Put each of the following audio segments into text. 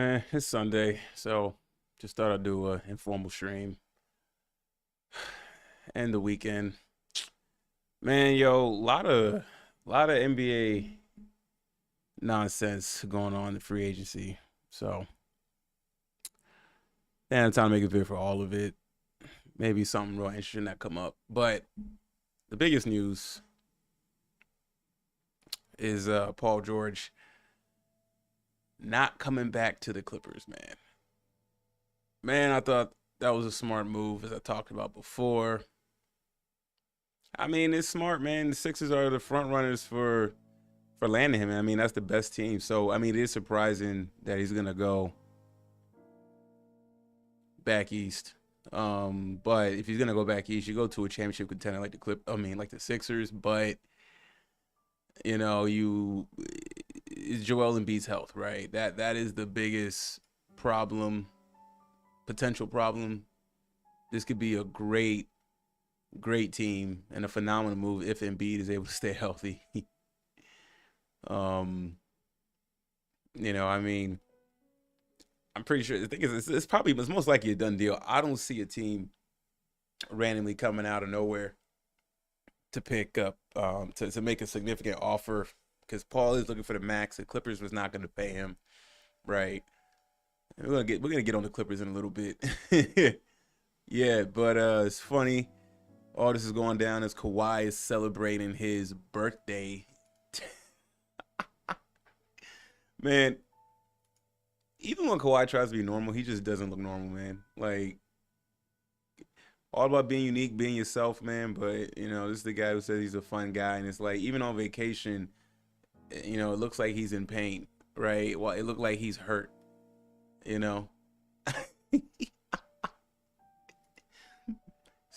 It's Sunday, so just thought I'd do a informal stream. And the weekend. Man, yo, lot of NBA nonsense going on in the free agency. So, and time to make a video for all of it. Maybe something real interesting that come up. But the biggest news is Paul George not coming back to the Clippers, man. Man, I thought that was a smart move, as I talked about before. I mean, it's smart, man. The Sixers are the front runners for landing him. I mean, that's the best team. So, I mean, it is surprising that he's gonna go back east. But if he's gonna go back east, you go to a championship contender like like the Sixers. But it's Joel Embiid's health, right? That is the biggest problem, potential problem. This could be a great team and a phenomenal move if Embiid is able to stay healthy. um, I mean, I'm pretty sure the thing is it's most likely a done deal. I don't see a team randomly coming out of nowhere to pick up to make a significant offer because Paul is looking for the max. The Clippers was not going to pay him, right? And we're gonna get on the Clippers in a little bit. Yeah, but it's funny. All this is going down as Kawhi is celebrating his birthday. Man, even when Kawhi tries to be normal, he just doesn't look normal, man. Like, all about being unique, being yourself, man. But, this is the guy who says he's a fun guy. And it's like, even on vacation, it looks like he's in pain, right? Well, it looked like he's hurt, you know? It's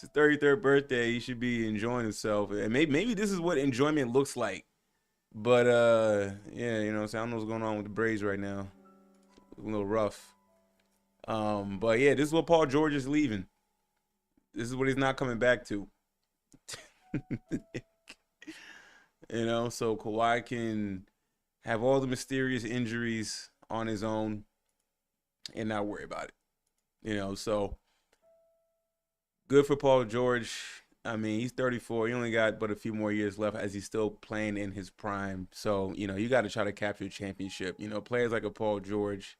his 33rd birthday. He should be enjoying himself. And maybe this is what enjoyment looks like. But, yeah, so I don't know what's going on with the Braves right now. A little rough. But yeah, this is what Paul George is leaving. This is what he's not coming back to. So Kawhi can have all the mysterious injuries on his own and not worry about it. So good for Paul George. I mean, he's 34. He only got but a few more years left as he's still playing in his prime. So, you got to try to capture a championship. Players like a Paul George,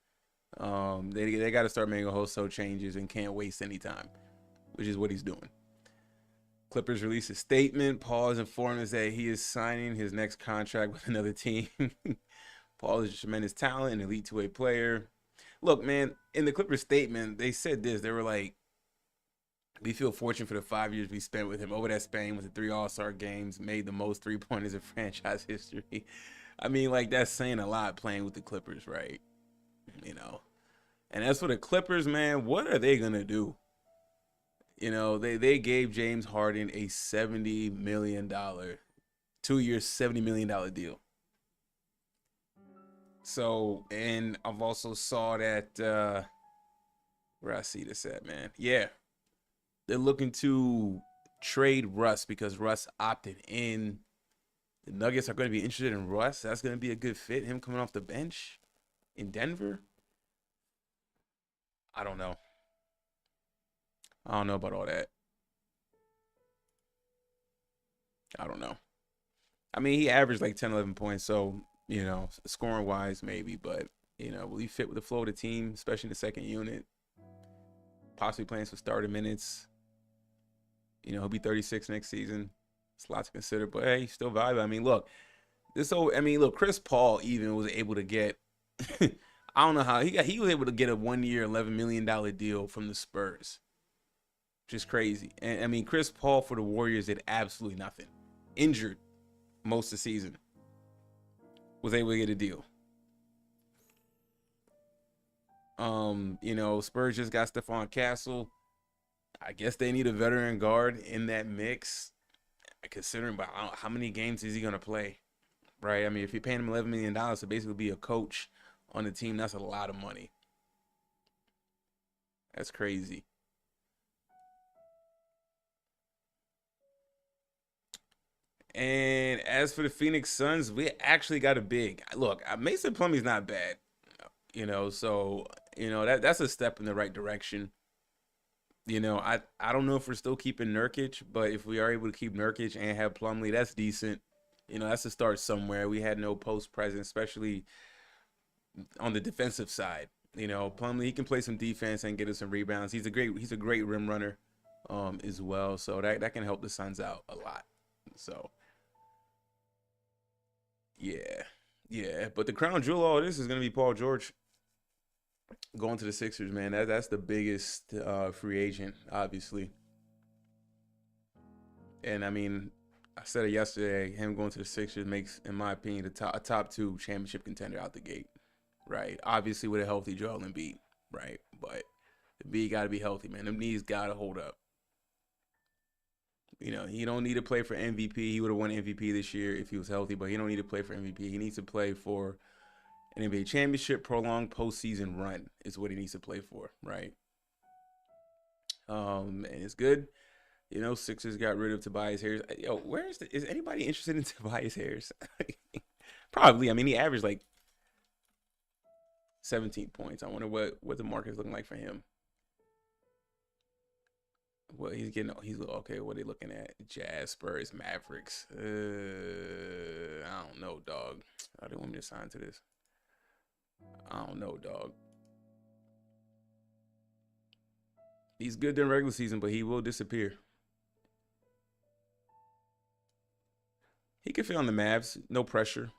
they got to start making a wholesale changes and can't waste any time, which is what he's doing. Clippers released a statement. Paul is informing us that he is signing his next contract with another team. Paul is a tremendous talent and elite two-way player. Look, man, in the Clippers statement, they said this. They were like, we feel fortunate for the 5 years we spent with him. Over that span with the 3 All-Star games, made the most three-pointers in franchise history. I mean, like, that's saying a lot playing with the Clippers, right? And as for the Clippers, man, what are they going to do? They gave James Harden a $70 million, 2 year, $70 million deal. So, and I've also saw that, where I see this at, man. Yeah. They're looking to trade Russ because Russ opted in. The Nuggets are going to be interested in Russ. That's going to be a good fit. Him coming off the bench in Denver. I don't know. I don't know about all that. I don't know. I mean, he averaged like 10, 11 points. So, scoring wise, maybe. But, will he fit with the flow of the team, especially in the second unit? Possibly playing some starting minutes. He'll be 36 next season. It's a lot to consider, but hey, still valuable. I mean, look, Chris Paul even was able to get, I don't know how, he was able to get a 1 year, $11 million deal from the Spurs, which is crazy. And I mean, Chris Paul for the Warriors did absolutely nothing. Injured most of the season. Was able to get a deal. Spurs just got Stephon Castle. I guess they need a veteran guard in that mix, considering how many games is he going to play, right? I mean, if you're paying him $11 million to basically be a coach on the team, that's a lot of money. That's crazy. And as for the Phoenix Suns, we actually got a big. Look, Mason Plumlee's not bad. So that's a step in the right direction. I don't know if we're still keeping Nurkic, but if we are able to keep Nurkic and have Plumlee, that's decent. That's a start somewhere. We had no post presence, especially on the defensive side. Plumlee, he can play some defense and get us some rebounds. He's a great rim runner, as well. So that can help the Suns out a lot. So yeah, yeah. But the crown jewel, all this is gonna be Paul George going to the Sixers, man. That's the biggest free agent, obviously. And I mean, I said it yesterday. Him going to the Sixers makes, in my opinion, a top two championship contender out the gate, right? Obviously, with a healthy Joel Embiid, right? But the B got to be healthy, man. Them knees got to hold up. He don't need to play for MVP. He would have won MVP this year if he was healthy, but he don't need to play for MVP. He needs to play for an NBA championship, prolonged postseason run is what he needs to play for, right? And it's good. Sixers got rid of Tobias Harris. Yo, is anybody interested in Tobias Harris? Probably. I mean, he averaged like 17 points. I wonder what the market's looking like for him. Well, he's okay. What are they looking at? Jazz, Spurs, Mavericks. I don't know, dog. I didn't want me to sign to this. I don't know, dog. He's good during regular season, but he will disappear. He could fit on the Mavs, no pressure,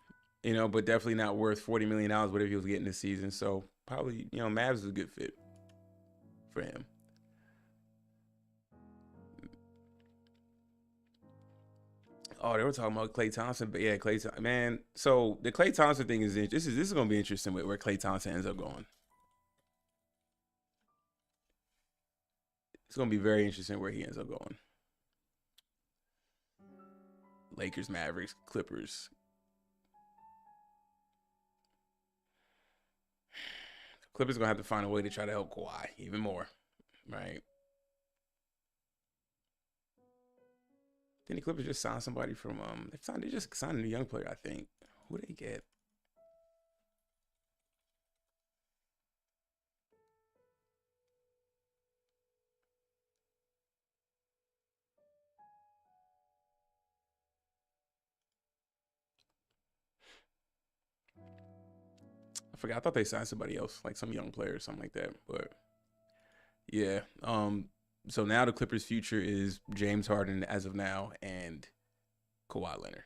but definitely not worth $40 million, whatever he was getting this season. So probably, Mavs is a good fit for him. Oh, they were talking about Klay Thompson, but yeah, Klay Thompson, man. So the Klay Thompson thing is this is going to be interesting where Klay Thompson ends up going. It's going to be very interesting where he ends up going. Lakers, Mavericks, Clippers. Clippers going to have to find a way to try to help Kawhi even more, right? Then the Clippers just signed somebody from they just signed a new young player, I think. Who did they get? I forgot. I thought they signed somebody else, like some young player or something like that. But yeah. So now the Clippers' future is James Harden as of now and Kawhi Leonard.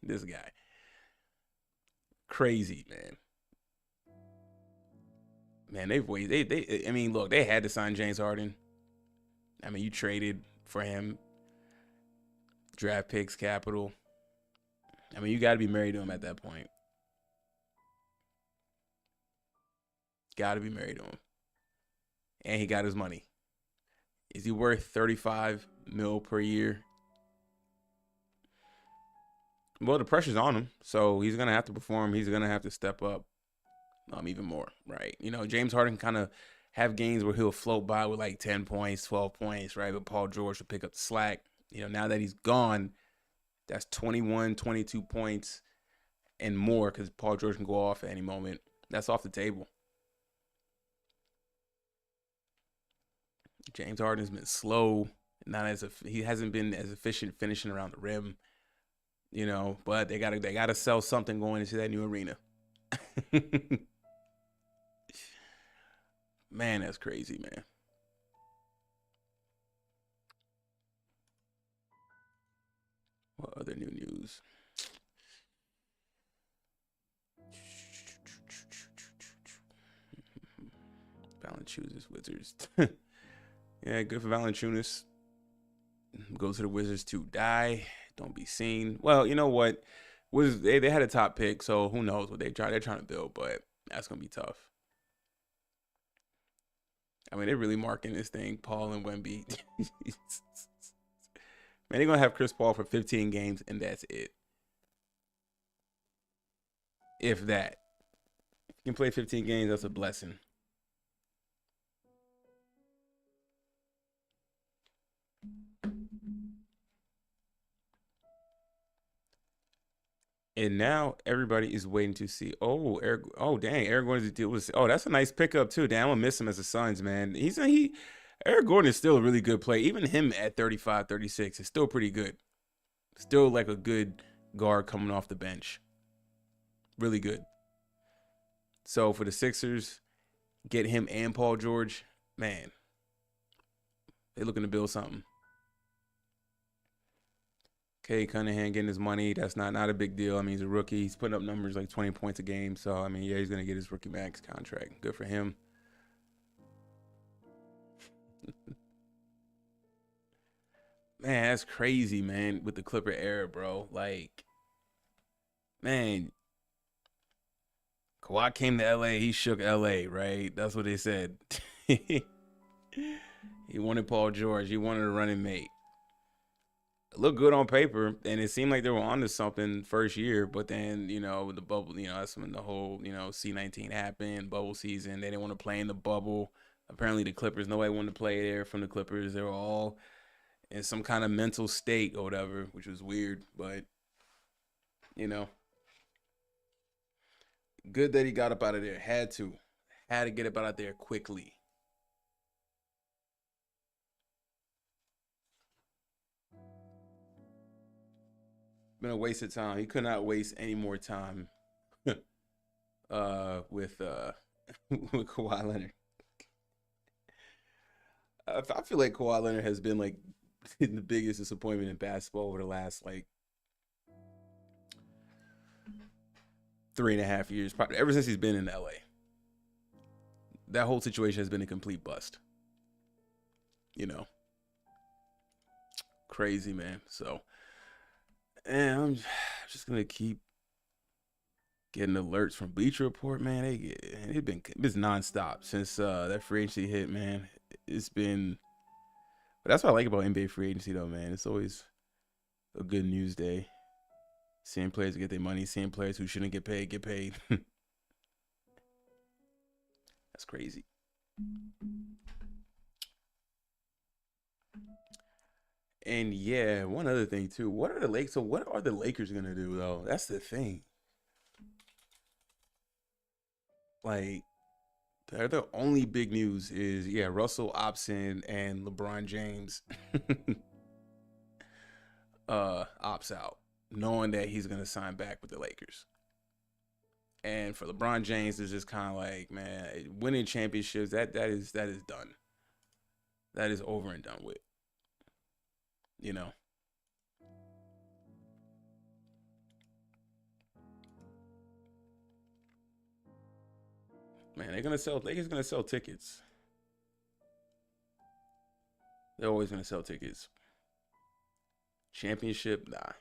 This guy. Crazy, man. Man, they've waited. I mean, look, they had to sign James Harden. I mean, you traded for him, draft picks, capital. I mean, you got to be married to him at that point. Got to be married to him. And he got his money. Is he worth 35 mil per year? Well, the pressure's on him, so he's gonna have to perform. He's gonna have to step up, even more, right? James Harden kind of have games where he'll float by with like 10 points, 12 points, right? But Paul George will pick up the slack. Now that he's gone, that's 21, 22 points and more because Paul George can go off at any moment. That's off the table. James Harden has been slow, he hasn't been as efficient finishing around the rim, but they gotta sell something going into that new arena. Man, that's crazy, man. What other new news? Valanciunas Wizards. Yeah, good for Valanciunas. Go to the Wizards to die. Don't be seen. Well, you know what? They had a top pick, so who knows what they're trying to build, but that's gonna be tough. I mean, they're really marking this thing, Paul and Wemby. Man, they're gonna have Chris Paul for 15 games, and that's it. If that. If you can play 15 games, that's a blessing. And now everybody is waiting to see. Oh, Eric. Oh, dang. Eric Gordon's deal was. Oh, that's a nice pickup too. Damn, I'm gonna miss him as a Suns man. He. Eric Gordon is still a really good player. Even him at 35, 36 is still pretty good. Still like a good guard coming off the bench. Really good. So for the Sixers, get him and Paul George. Man, they looking to build something. Okay, Cunningham getting his money. That's not a big deal. I mean, he's a rookie. He's putting up numbers like 20 points a game. So, I mean, yeah, he's going to get his rookie max contract. Good for him. Man, that's crazy, man, with the Clipper era, bro. Like, man, Kawhi came to LA. He shook LA, right? That's what they said. He wanted Paul George. He wanted a running mate. Looked good on paper, and it seemed like they were onto something first year. But then, the bubble, that's when the whole, C-19 happened, bubble season. They didn't want to play in the bubble. Apparently, the Clippers, nobody wanted to play there from the Clippers. They were all in some kind of mental state or whatever, which was weird. But, you know, good that he got up out of there. Had to get up out of there quickly. Been a waste of time. He could not waste any more time with with Kawhi Leonard. I feel like Kawhi Leonard has been like the biggest disappointment in basketball over the last like 3.5 years, probably ever since he's been in LA. That whole situation has been a complete bust. You know, crazy man. So, and I'm just gonna keep getting alerts from Bleacher Report, man. It's nonstop since that free agency hit, man. It's been, but that's what I like about NBA free agency, though, man. It's always a good news day. Seeing players get their money, seeing players who shouldn't get paid get paid. That's crazy. And yeah, one other thing too. What are the Lakers? So what are the Lakers gonna do though? That's the thing. Like, the only big news is yeah, Russell opts in and LeBron James opts out, knowing that he's gonna sign back with the Lakers. And for LeBron James, it's just kind of like, man, winning championships that is done. That is over and done with. You know, man, they're gonna sell. Lakers gonna sell tickets. They're always gonna sell tickets. Championship, nah,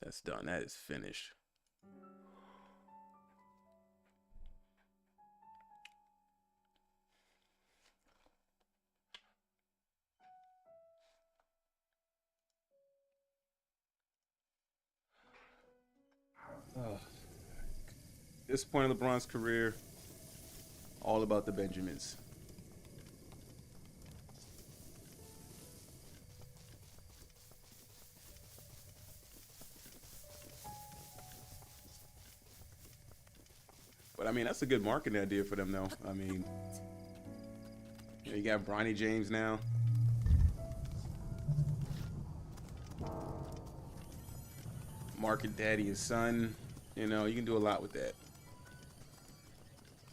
that's done. That is finished. Oh, this point of LeBron's career, all about the Benjamins. But I mean, that's a good marketing idea for them, though. I mean, you got Bronny James now. Market daddy and son. You can do a lot with that.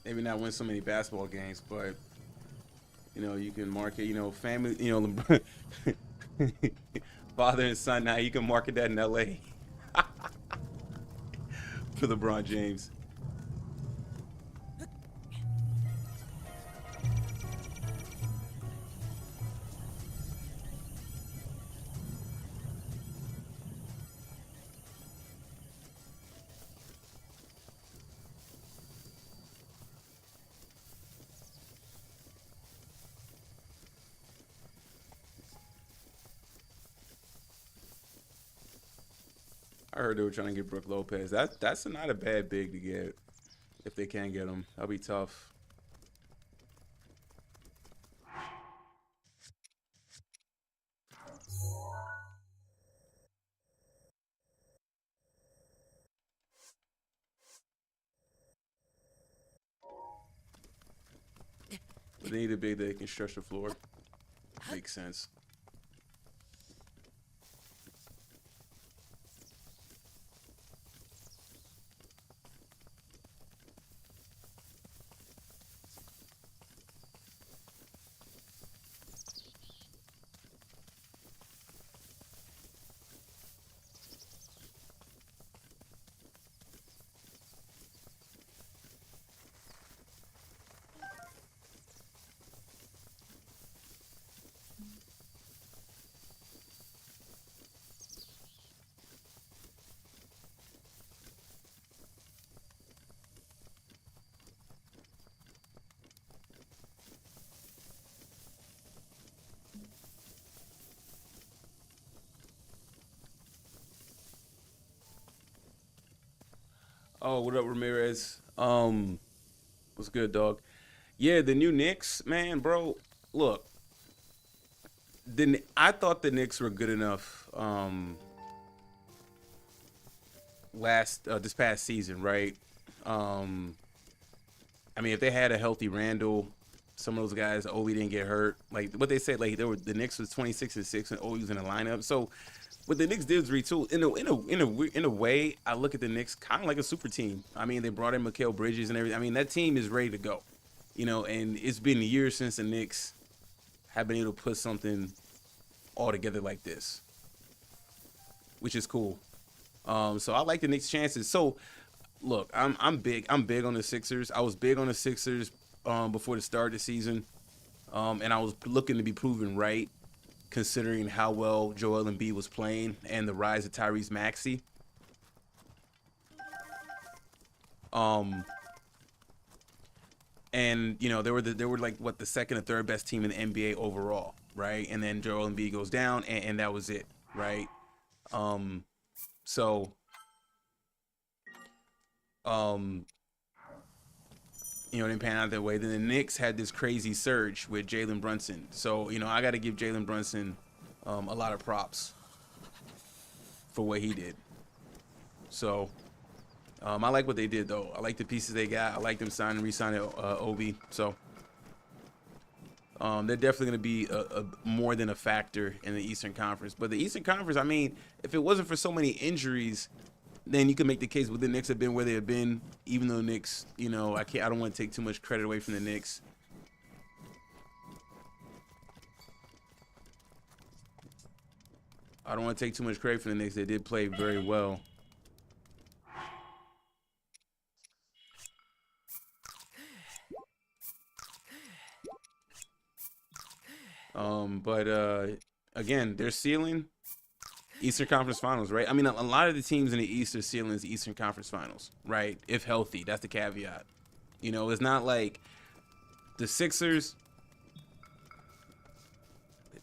Maybe not win so many basketball games, but you can market. Family. Father and son. Now you can market that in LA for LeBron James. I heard they were trying to get Brooke Lopez. That's not a bad big to get if they can get him. That'll be tough. But they need a big that can stretch the floor. Makes sense. Oh, what up, Ramirez? What's good, dog? Yeah, the new Knicks, man, bro. Look, I thought the Knicks were good enough last this past season, right? Um, I mean, if they had a healthy Randall, some of those guys, Obi didn't get hurt. Like what they said, like the Knicks was 26-6 and Obi was in the lineup. So what the Knicks did was retool. In a way, I look at the Knicks kind of like a super team. I mean, they brought in Mikal Bridges and everything. I mean, that team is ready to go. And it's been years since the Knicks have been able to put something all together like this, which is cool. So I like the Knicks' chances. So look, I'm big on the Sixers. I was big on the Sixers before the start of the season, and I was looking to be proven right, considering how well Joel Embiid was playing and the rise of Tyrese Maxey. Um, and they were like what the second or third best team in the NBA overall, right? And then Joel Embiid goes down, and that was it, right? Um, so um, it didn't pan out that way. Then the Knicks had this crazy surge with Jalen Brunson. So I got to give Jalen Brunson a lot of props for what he did. So I like what they did, though. I like the pieces they got. I like them signing, re-signing Obi. So they're definitely going to be a more than a factor in the Eastern Conference. But the Eastern Conference, I mean, if it wasn't for so many injuries, then you could make the case where the Knicks have been where they have been. Even though the Knicks, I don't want to take too much credit away from the Knicks. I don't want to take too much credit from the Knicks. They did play very well. But again, their ceiling, Eastern Conference Finals, right? I mean, a lot of the teams in the East are ceiling is Eastern Conference Finals, right? If healthy, that's the caveat. It's not like the Sixers.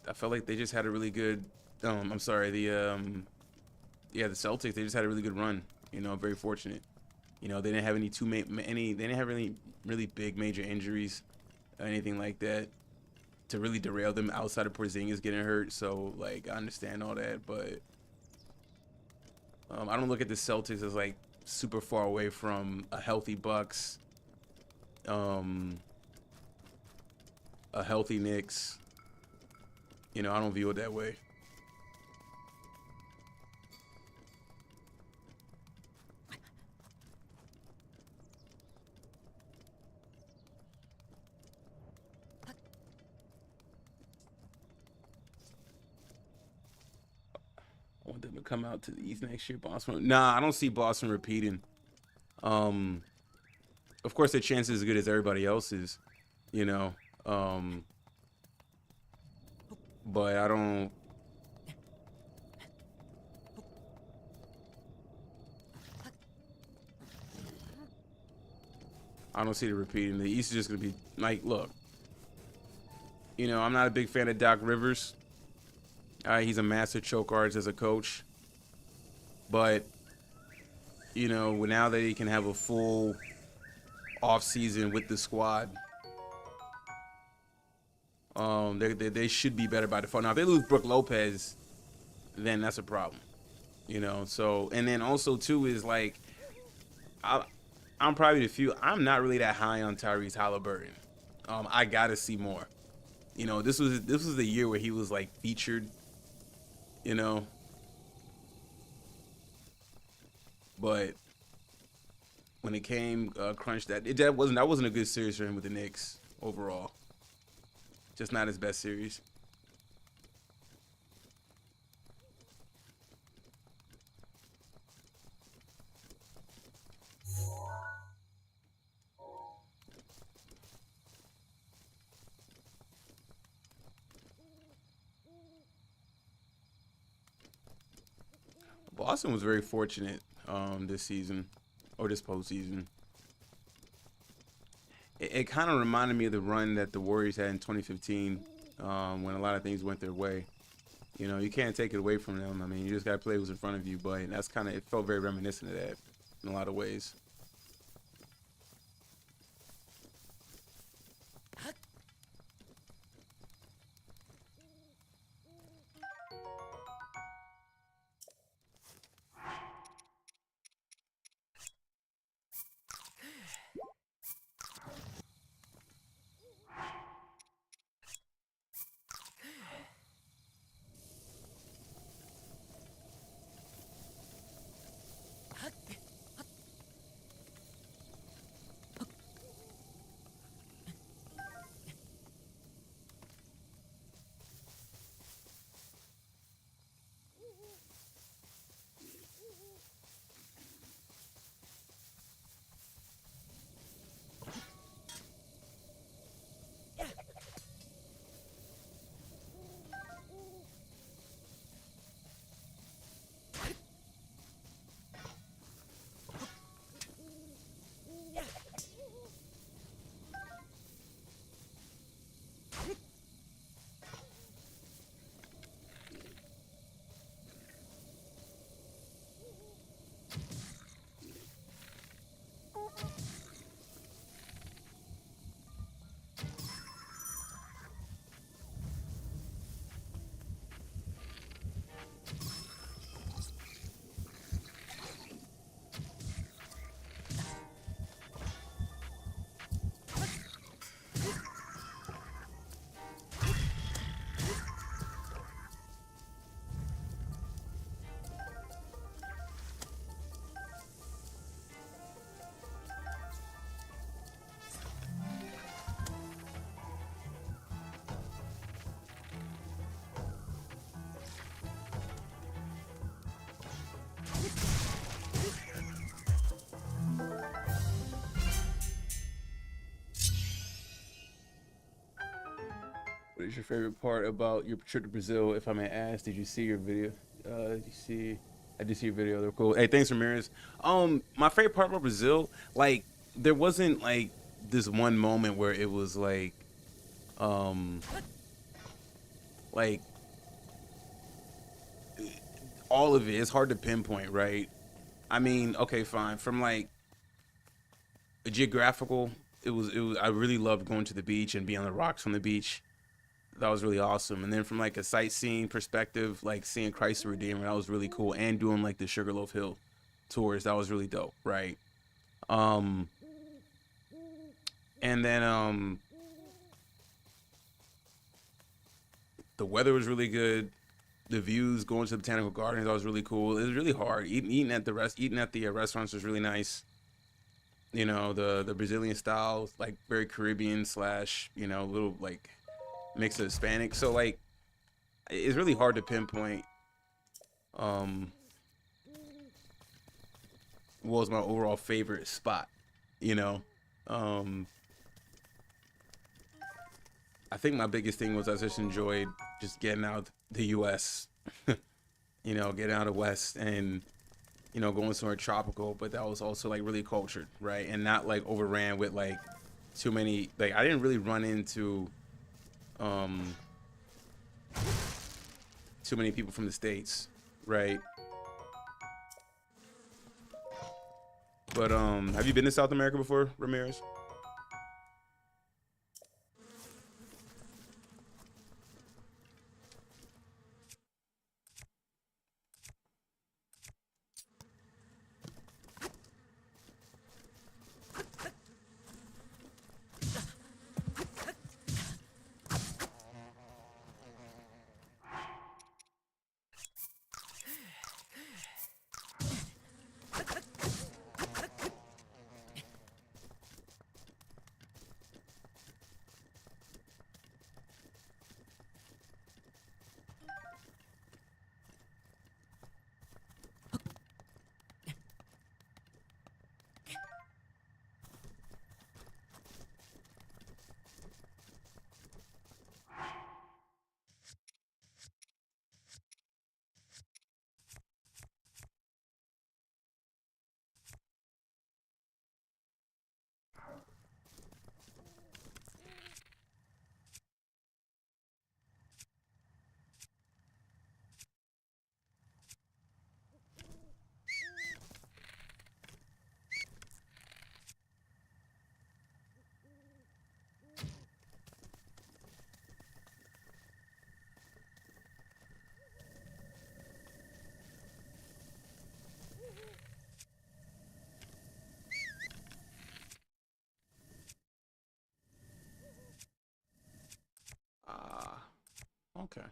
I felt like they just had a really good. I'm sorry, the Celtics. They just had a really good run. Very fortunate. They didn't have any. They didn't have really big major injuries, or anything like that, to really derail them outside of Porzingis getting hurt. So like I understand all that, but I don't look at the Celtics as like super far away from a healthy Bucks, a healthy Knicks. I don't view it that way. I want them to come out to the East next year. Boston. Nah, I don't see Boston repeating. Um, of course, their chances as good as everybody else's, you know. Um, but I don't see the repeating. The East is just gonna be like, look, I'm not a big fan of Doc Rivers. He's a master choke artist as a coach, but now that he can have a full off season with the squad, they should be better by default. Now, if they lose Brook Lopez, then that's a problem. So, and then also too is like, I'm probably the few. I'm not really that high on Tyrese Halliburton. I gotta see more. You know, this was the year where he was like featured. You know, but when it came crunch, that wasn't a good series for him with the Knicks overall. Just not his best series. Boston was very fortunate this season or this postseason. It kind of reminded me of the run that the Warriors had in 2015 when a lot of things went their way. You know, you can't take it away from them. I mean, you just got to play who's in front of you. But that's kind of, it felt very reminiscent of that in a lot of ways. What is your favorite part about your trip to Brazil, if I may ask? Did you see your video? Did you see? I did see your video. They're cool. Hey, thanks, Ramirez. My favorite part about Brazil, like, there wasn't like this one moment where it was um, like all of it. It's hard to pinpoint, right? I mean, okay, fine. From like a geographical, it was. I really loved going to the beach and being on the rocks on the beach. That was really awesome. And then from like a sightseeing perspective, like seeing Christ the Redeemer, that was really cool. And doing like the Sugarloaf Hill tours, that was really dope, right? Um, and then the weather was really good. The views going to the botanical gardens, that was really cool. It was really hard. Eating at the restaurants was really nice. You know, the Brazilian style, like very Caribbean slash, little like mix of Hispanic. So like it's really hard to pinpoint um what was my overall favorite spot, you know. Um I think my biggest thing was I just enjoyed just getting out the US, getting out of West and going somewhere tropical, but that was also like really cultured, right? And not like overran with like too many like I didn't really run into um too many people from the States, right? But have you been to South America before, Ramirez? Okay.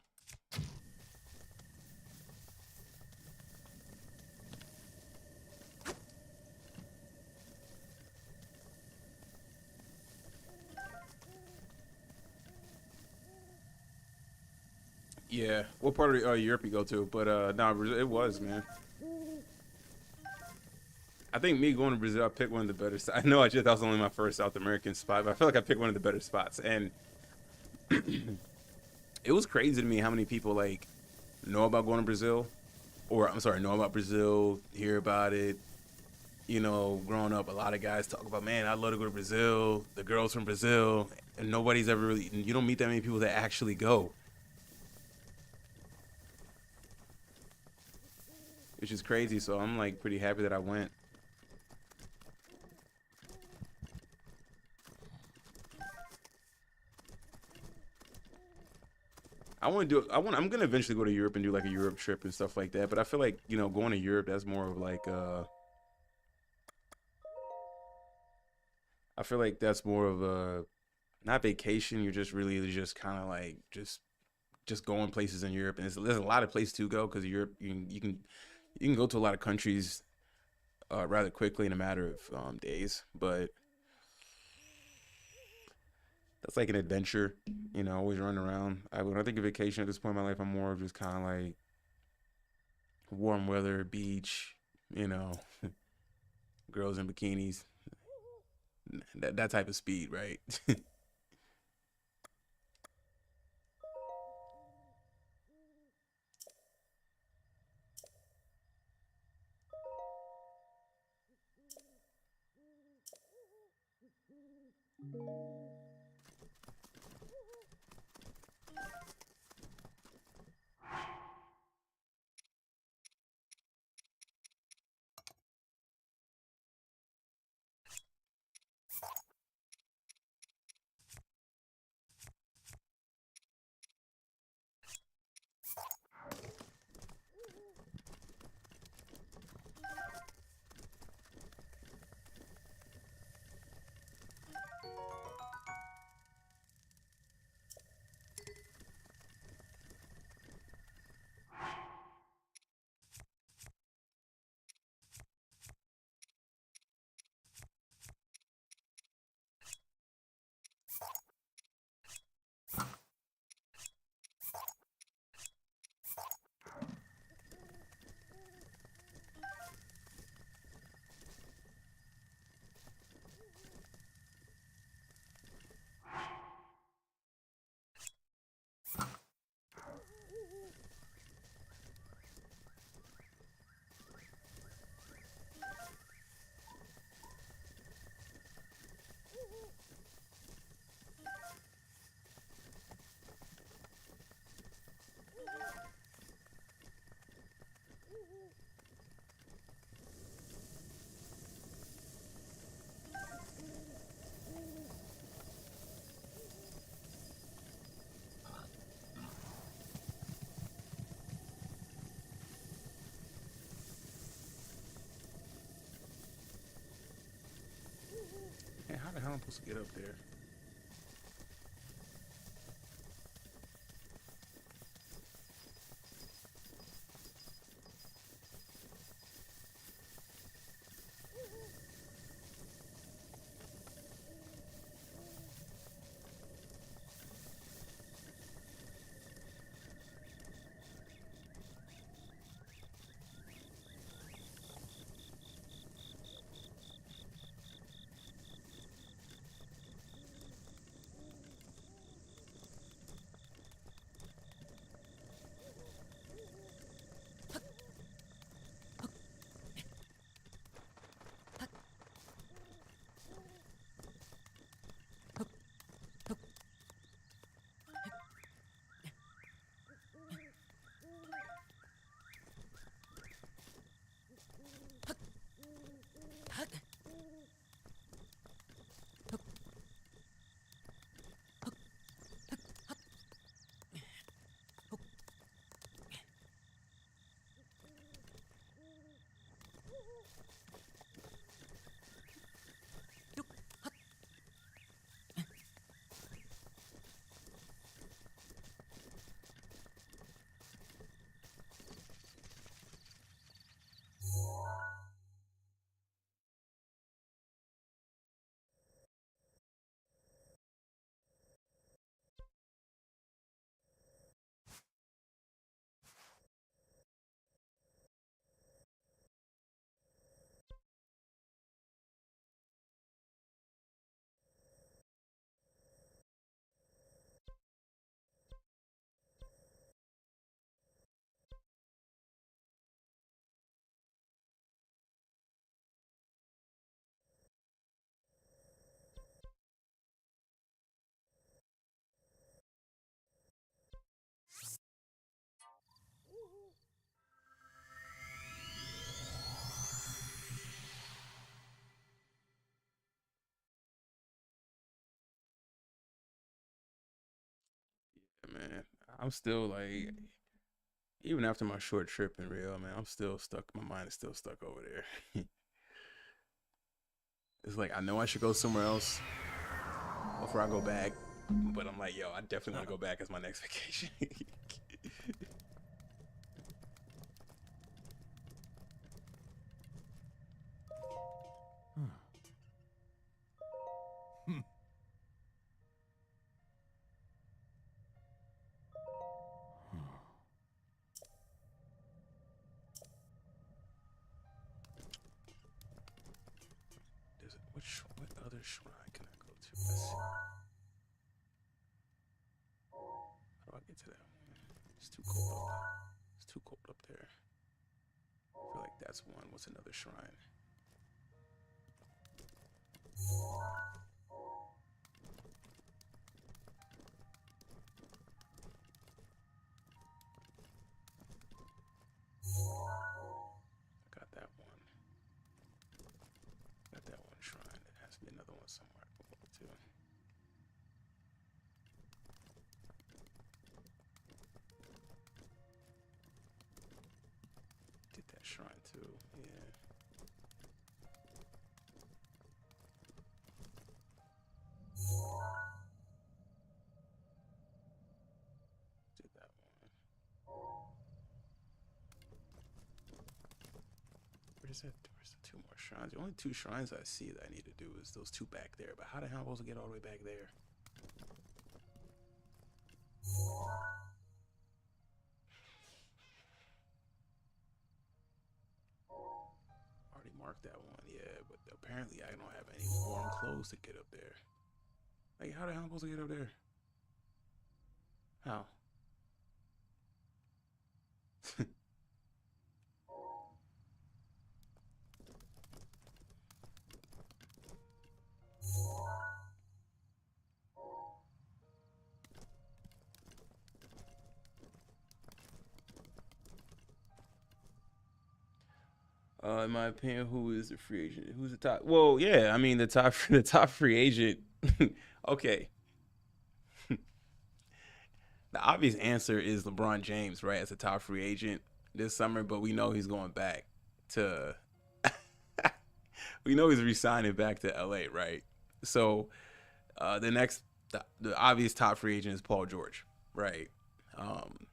Yeah. What part of Europe you go to? But no, it was, man. I think me going to Brazil, I picked one of the better. I know I just that was only my first South American spot, but I feel like I picked one of the better spots, and it was crazy to me how many people like know about going to Brazil, or I'm sorry, know about Brazil, hear about it. You know, growing up, a lot of guys talk about, man, I'd love to go to Brazil. The girls from Brazil, and nobody's ever really. You don't meet that many people that actually go, which is crazy. So I'm like pretty happy that I went. I want to do. I'm gonna eventually go to Europe and do like a Europe trip and stuff like that. But I feel like going to Europe, that's more of like I feel like that's more of a not vacation. You're just really just kind of like just going places in Europe, and there's a lot of places to go because Europe you can go to a lot of countries rather quickly in a matter of days. But that's like an adventure, always running around. When I think of vacation at this point in my life, I'm more of just kind of like warm weather, beach, you know, girls in bikinis, that type of speed, right? Hey, how the hell am I supposed to get up there? I'm still like, even after my short trip in Rio, man, I'm still stuck. My mind is still stuck over there. It's like I know I should go somewhere else before I go back, but I'm like, yo, I definitely want to go back as my next vacation. What other shrine can I go to? Let's see. How do I get to that one? It's too cold up there. It's too cold up there. I feel like that's one. What's another shrine? I got that one. Got that one shrine. There has to be another one somewhere I can go to. Did that shrine too. Yeah. Did that one. Where's that? Where's the two more shrines? The only two shrines I see that I need to do is those two back there. But how the hell am I supposed to get all the way back there? Already marked that one, yeah. But apparently I don't have any warm clothes to get up there. Like, how the hell am I supposed to get up there? How? In my opinion, who is the free agent? Who's the top? Well, yeah, I mean the top free agent. Okay, the obvious answer is LeBron James, right, as the top free agent this summer. But we know he's going back to. We know he's resigning back to LA, right? So the next, the obvious top free agent is Paul George, right? Um,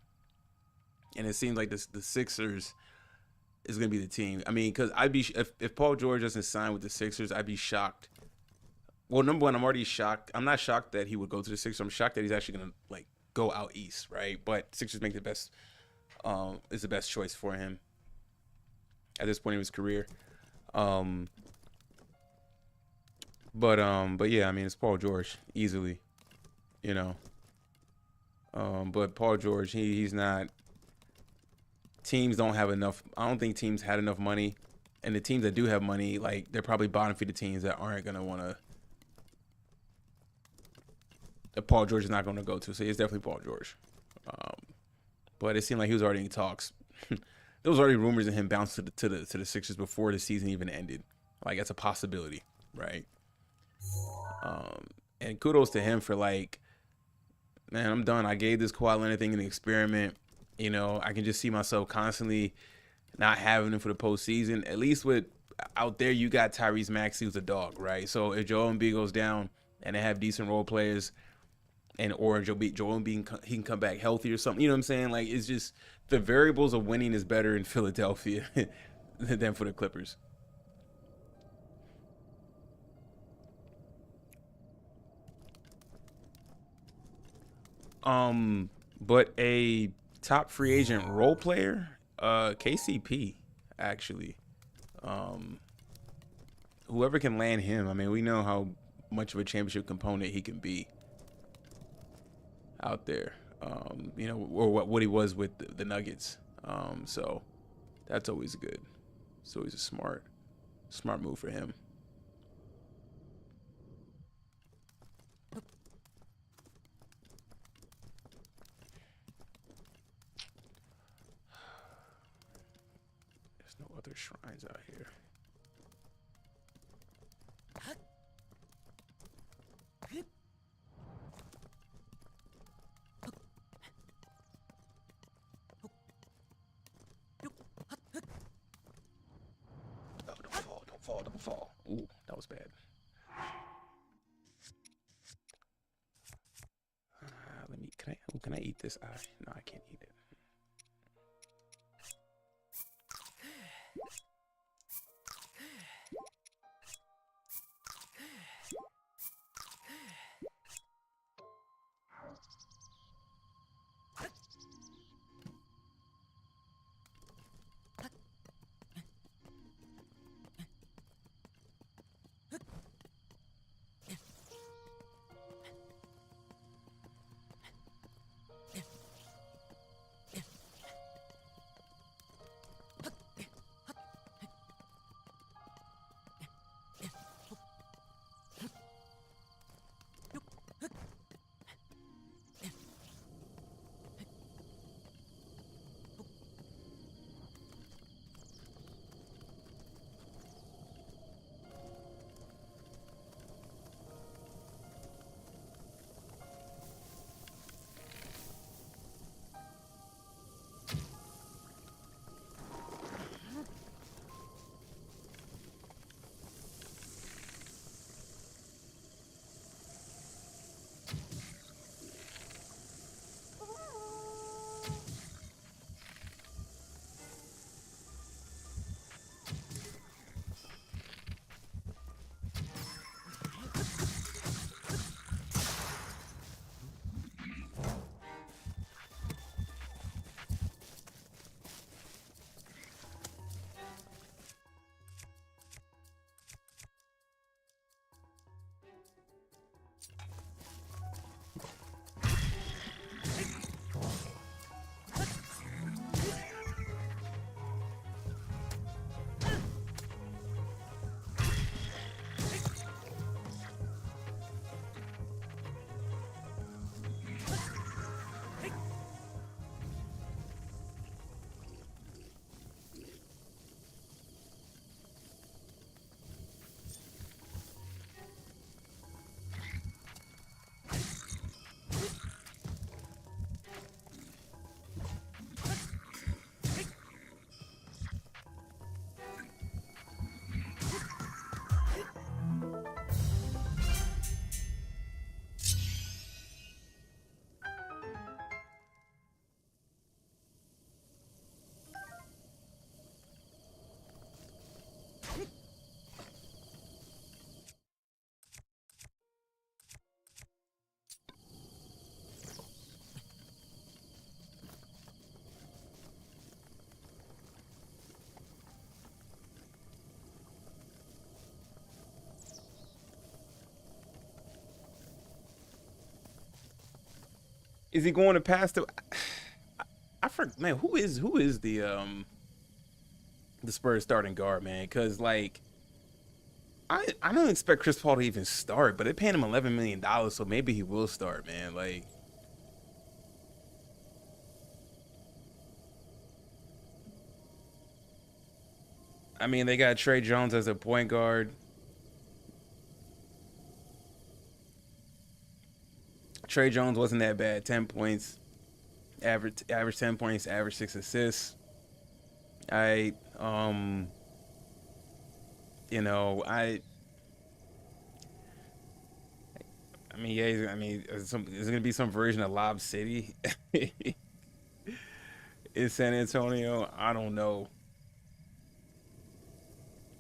and it seems like the Sixers is going to be the team. I mean, because I'd be if Paul George doesn't sign with the Sixers, I'd be shocked. Well, number one, I'm already shocked. I'm not shocked that he would go to the Sixers. I'm shocked that he's actually going to like go out east, right? But Sixers make the best is the best choice for him at this point in his career. Um, but yeah, I mean it's Paul George easily, you know. But Paul George, he's not. Teams don't have enough. I don't think teams had enough money, and the teams that do have money, like they're probably bottom feeder teams that aren't gonna want to. That Paul George is not going to go to, so it's definitely Paul George. But it seemed like he was already in talks. There was already rumors of him bouncing to the Sixers before the season even ended. Like that's a possibility, right? And kudos to him for like, man, I'm done. I gave this Kawhi Leonard thing an experiment. You know, I can just see myself constantly not having him for the postseason. At least with out there, you got Tyrese Maxey who's a dog, right? So if Joel Embiid goes down and they have decent role players, and or Joel Embiid he can come back healthy or something. You know what I'm saying? Like it's just the variables of winning is better in Philadelphia than for the Clippers. But a top free agent role player, KCP, actually. Um, Whoever can land him. I mean, we know how much of a championship component he can be out there. You know, or what he was with the Nuggets. So that's always good. It's always a smart move for him. There's no other shrines out here. fall, don't fall. Ooh, that was bad. Let me. Can I eat this eye? No, I can't eat it. Is he going to pass the? I forget, man. Who is the Spurs starting guard, man? Because like I don't expect Chris Paul to even start, but they're paying him $11 million, so maybe he will start, man. Like, I mean, they got Trey Jones as a point guard. Trey Jones wasn't that bad. 10 points, average 10 points, average 6 assists. I you know, I mean, yeah, is gonna be some version of Lob City in San Antonio. I don't know.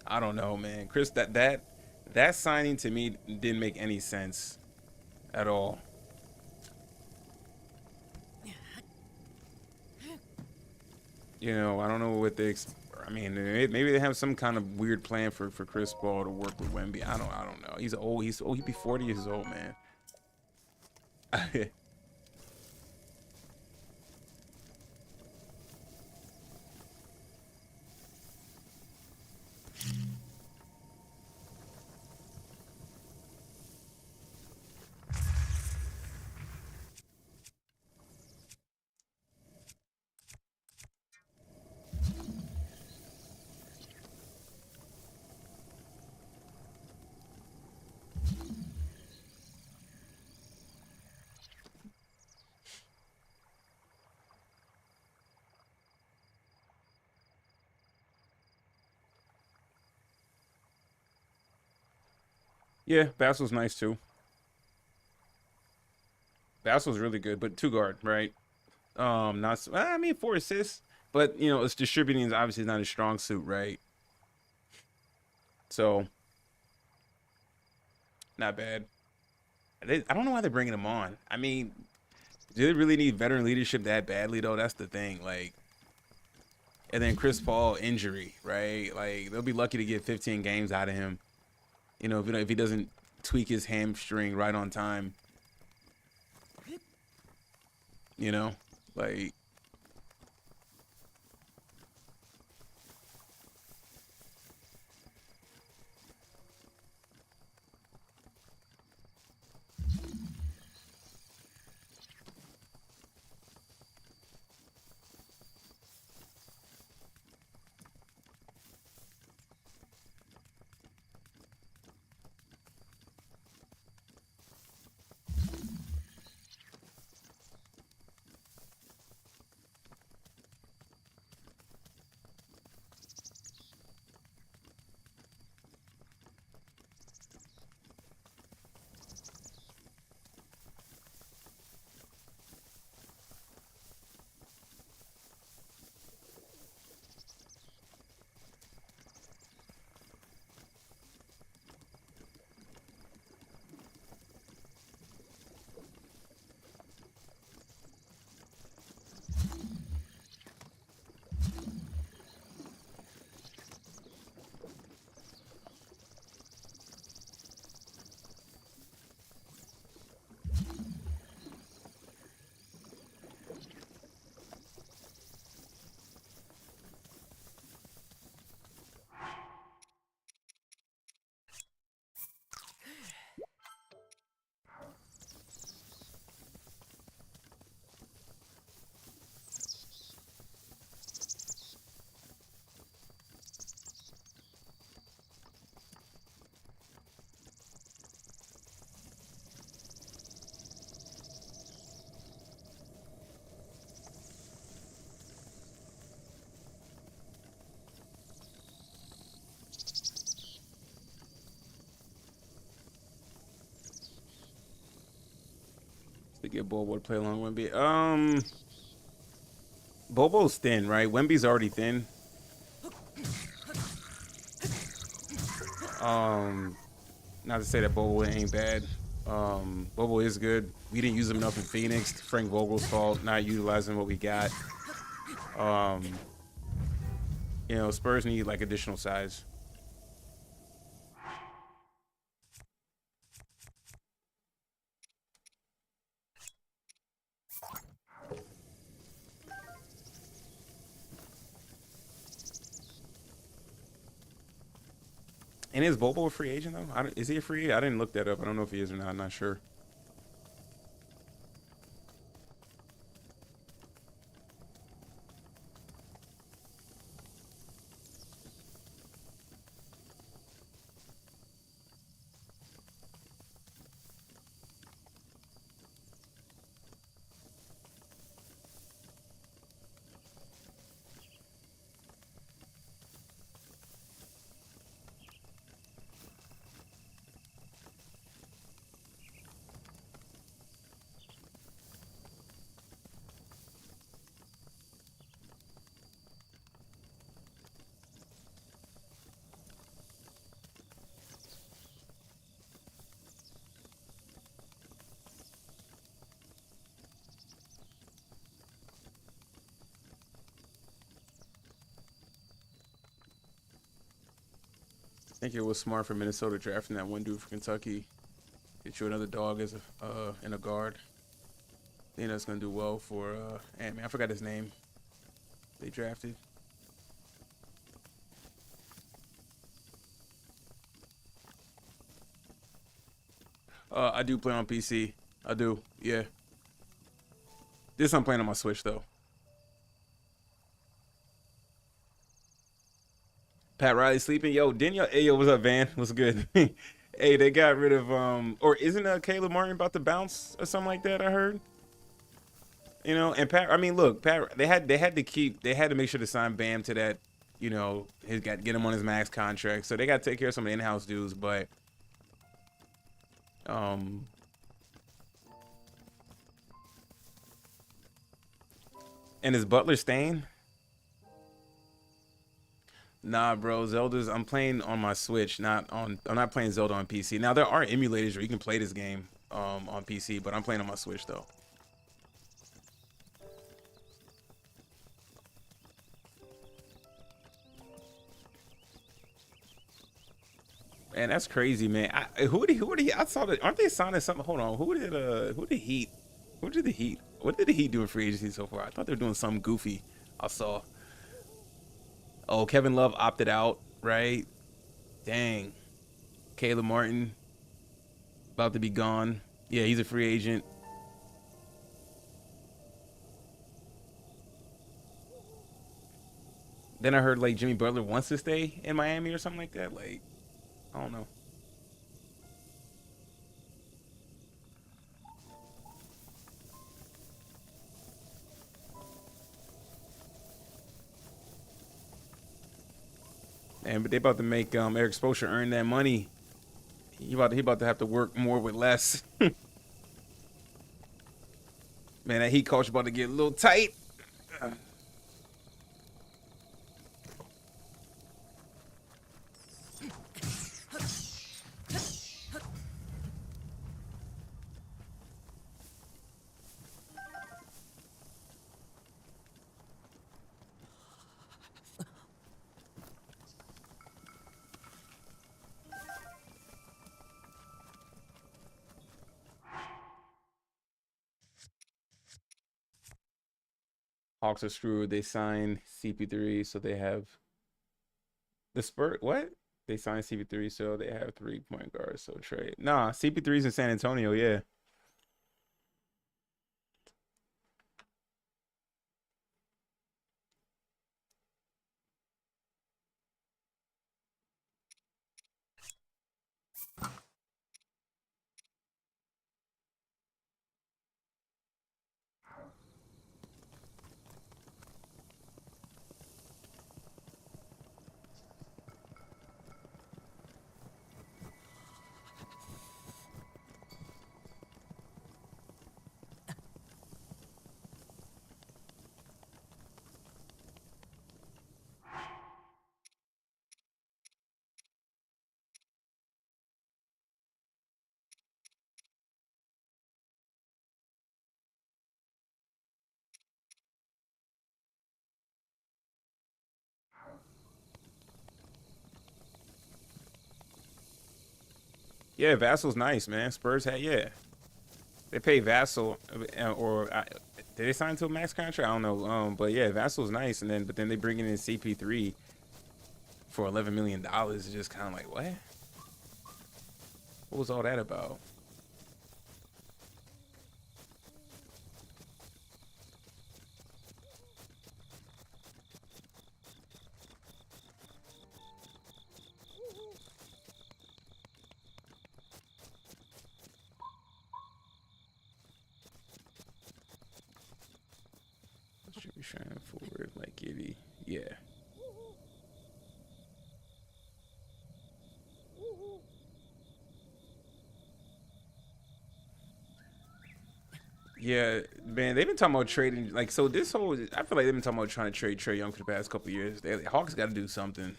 I don't know, man. Chris, that signing to me didn't make any sense at all. I don't know what they. I mean, maybe they have some kind of weird plan for Chris Paul to work with Wemby. I don't know. He's old. He's old. He'd be 40 years old, man. Yeah, Bassel's nice too. Bassel's really good, but two guard, right? Not. I mean, 4 assists, but you know, it's distributing is obviously not his strong suit, right? So not bad. I don't know why they're bringing him on. I mean, do they really need veteran leadership that badly though? That's the thing. Like, and then Chris Paul injury, right? Like they'll be lucky to get 15 games out of him. If he doesn't tweak his hamstring right on time, you know, like to get Bobo to play along Wemby. Bobo's thin, right? Wemby's already thin. Um, Not to say that Bobo ain't bad. Bobo is good. We didn't use him enough in Phoenix. Frank Vogel's fault, not utilizing what we got. Um, Spurs need like additional size. And is Bobo a free agent though? Is he a free agent? I didn't look that up. I don't know if he is or not. I'm not sure. I think it was smart for Minnesota drafting that one dude for Kentucky. Get you another dog as a in a guard. I think that's gonna do well for man, I forgot his name. They drafted. I do play on PC. I do, yeah. This I'm playing on my Switch though. Pat Riley sleeping. Yo, didn't y'all? Hey, yo, what's up, Van? What's good? Hey, they got rid of or isn't Caleb Martin about to bounce or something like that? I heard. And Pat. I mean, look, Pat. They had to make sure to sign Bam to that. Get him on his max contract. So they got to take care of some of the in-house dudes. But Um, and is Butler staying? Nah, bro. Zelda's. I'm playing on my Switch, not on. I'm not playing Zelda on PC. Now there are emulators where you can play this game on PC, but I'm playing on my Switch though. Man, that's crazy, man. Who did he? I saw that. Aren't they signing something? Hold on. Who did Heat? Who did the Heat? What did the Heat do in free agency so far? I thought they were doing something goofy. I saw. Oh, Kevin Love opted out, right? Dang. Caleb Martin about to be gone. Yeah, he's a free agent. Then I heard like Jimmy Butler wants to stay in Miami or something like that. Like, I don't know. Man, but they about to make Eric Spoelstra earn that money. He about to have to work more with less. Man, that Heat coach about to get a little tight. Hawks are screwed. They signed CP3, so they have the Spurs. What? They signed CP3, so they have 3 point guards. So trade. Nah, CP3's in San Antonio. Yeah. Yeah, Vassal's nice, man. Spurs had yeah. They pay Vassal or did they sign to a max contract? I don't know. But yeah, Vassal's nice, and then but then they bring in CP3 for $11 million. It's just kind of like what? What was all that about? Should be shining forward like Giddy. Yeah. Yeah, man, they've been talking about trading. Like, so this whole, I feel like they've been talking about trying to trade Trey Young for the past couple of years. Hawks got to do something.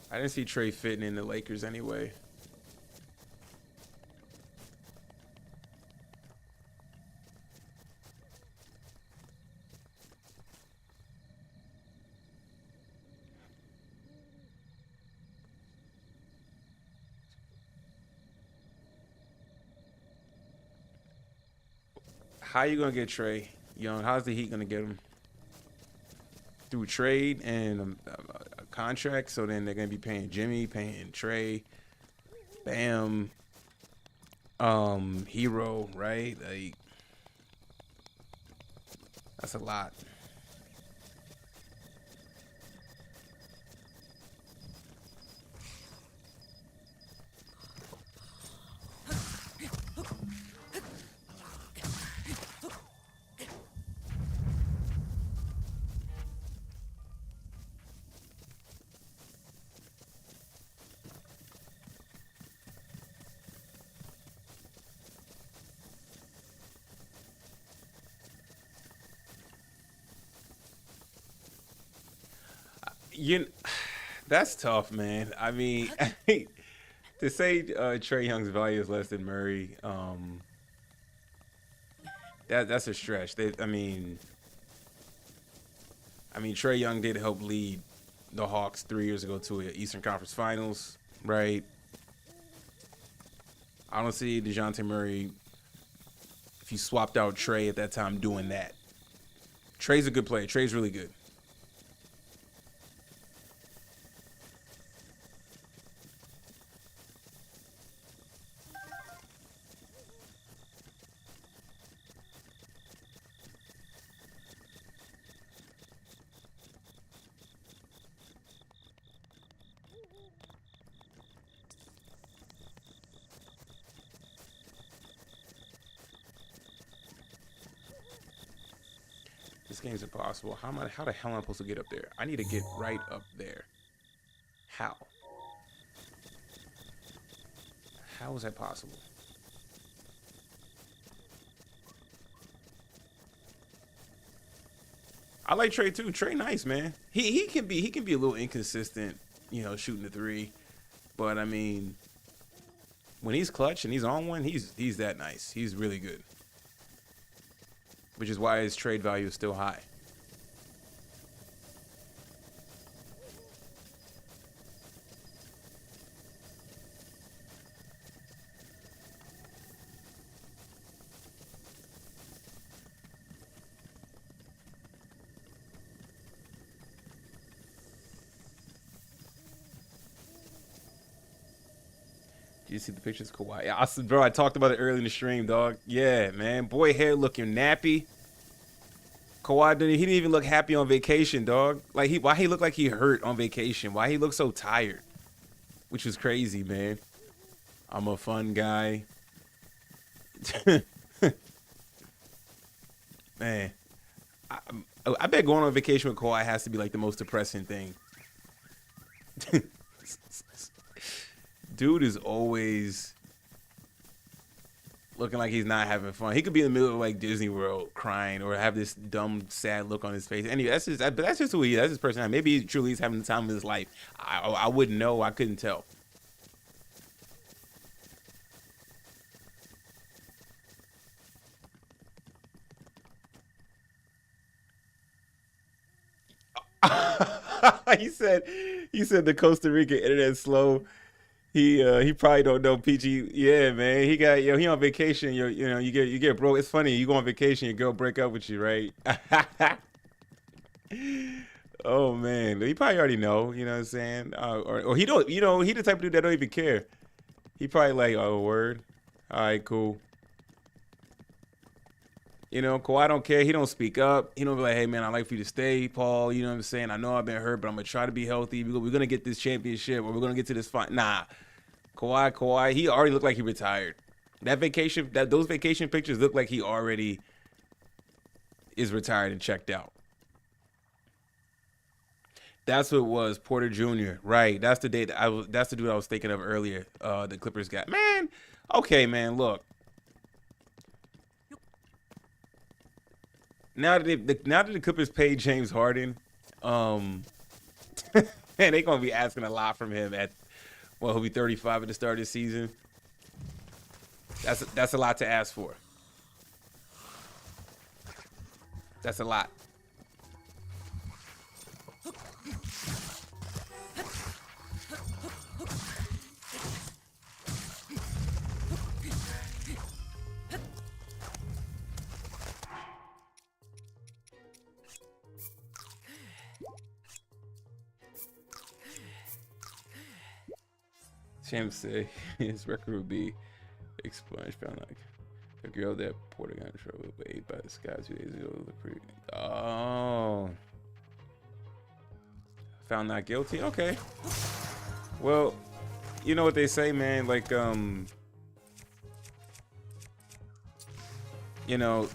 I didn't see Trey fitting in the Lakers anyway. How you gonna get Trey Young? How's the Heat gonna get him? Through trade and a contract. So then they're gonna be paying Jimmy, paying Trey, Bam, Hero, right? Like that's a lot. You, that's tough, man. I mean, to say Trey Young's value is less than Murray, that's a stretch. I mean, Trey Young did help lead the Hawks 3 years ago to an Eastern Conference Finals, right? I don't see DeJounte Murray, if you swapped out Trey at that time, doing that. Trey's a good player. Trey's really good. This game's impossible. How the hell am I supposed to get up there? I need to get right up there. How? How is that possible? I like Trey too. Trey nice, man. He can be a little inconsistent, shooting the three. But I mean, when he's clutch and he's on one, he's that nice. He's really good. Which is why his trade value is still high. Did you see the pictures, Kawhi? Yeah, bro, I talked about it early in the stream, dog. Yeah, man. Boy, hair looking nappy. Kawhi he didn't even look happy on vacation, dog. Like why he looked like he hurt on vacation? Why he looked so tired? Which was crazy, man. I'm a fun guy. Man, I, I bet going on vacation with Kawhi has to be like the most depressing thing. Dude is always looking like he's not having fun. He could be in the middle of like Disney World crying or have this dumb, sad look on his face. Anyway, that's just who he is. That's his personality. Maybe he truly is having the time of his life. I wouldn't know. I couldn't tell. he said the Costa Rica internet slow. He probably don't know PG. Yeah, man. He on vacation. You get broke. It's funny. You go on vacation, your girl break up with you, right? Oh man, he probably already know. You know what I'm saying? Or he don't. He the type of dude that don't even care. He probably like, oh word. All right, cool. Kawhi don't care. He don't speak up. He don't be like, hey man, I'd like for you to stay, Paul. You know what I'm saying? I know I've been hurt, but I'm gonna try to be healthy. We're gonna get this championship, or we're gonna get to this fight. Nah, Kawhi, he already looked like he retired. Those vacation pictures look like he already is retired and checked out. That's what it was, Porter Jr. Right. That's the date. That's the dude I was thinking of earlier. The Clippers got. Man, okay, man. Look, now that the Clippers paid James Harden, um, man, they gonna be asking a lot from him he'll be 35 at the start of the season. That's a lot to ask for. That's a lot. Champ say his record would be expunged. Found like a girl that Porter got in trouble with 8 by the sky 2 days ago. Looked pretty. Oh, found not guilty. Okay. Well, you know what they say, man. Like, you know,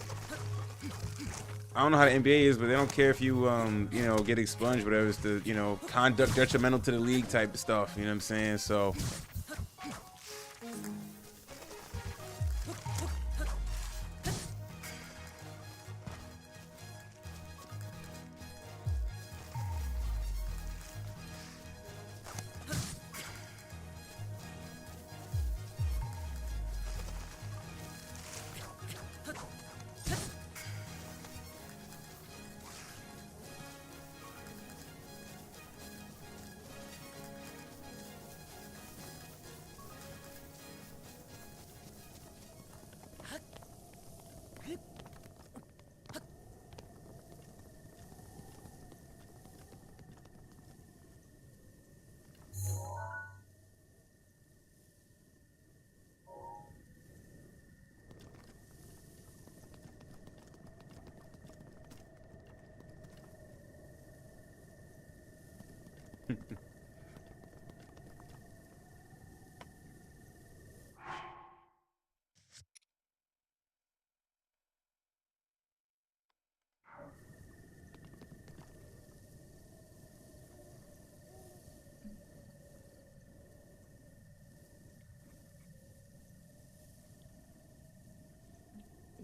I don't know how the NBA is, but they don't care if you, get expunged, whatever. It's the, conduct detrimental to the league type of stuff. You know what I'm saying? So.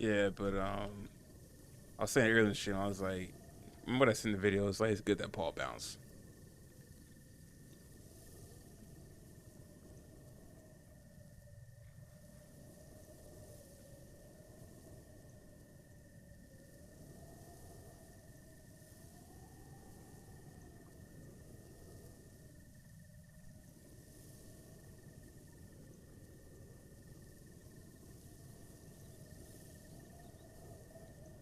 Yeah, but I was saying earlier in the show, I was like, remember what I seen in the video? It's like it's good that Paul bounced.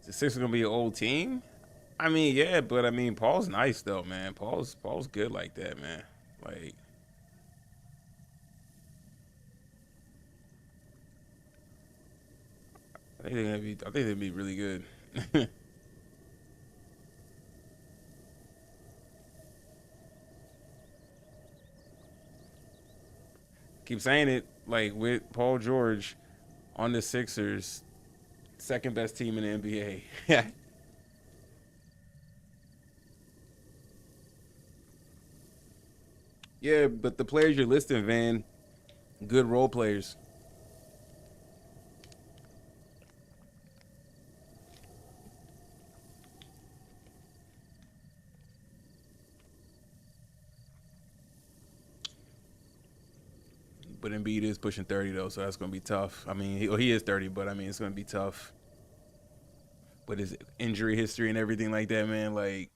Is the Sixers gonna be an old team? I mean, yeah, but I mean, Paul's nice though, man. Paul's good like that, man. Like, I think they'd be really good. Keep saying it, like with Paul George on the Sixers, second best team in the NBA. Yeah, yeah, but the players you're listing, Van, good role players. But Embiid is pushing 30 though, so that's gonna be tough. I mean, he is 30, but I mean, it's gonna be tough. But his injury history and everything like that, man, like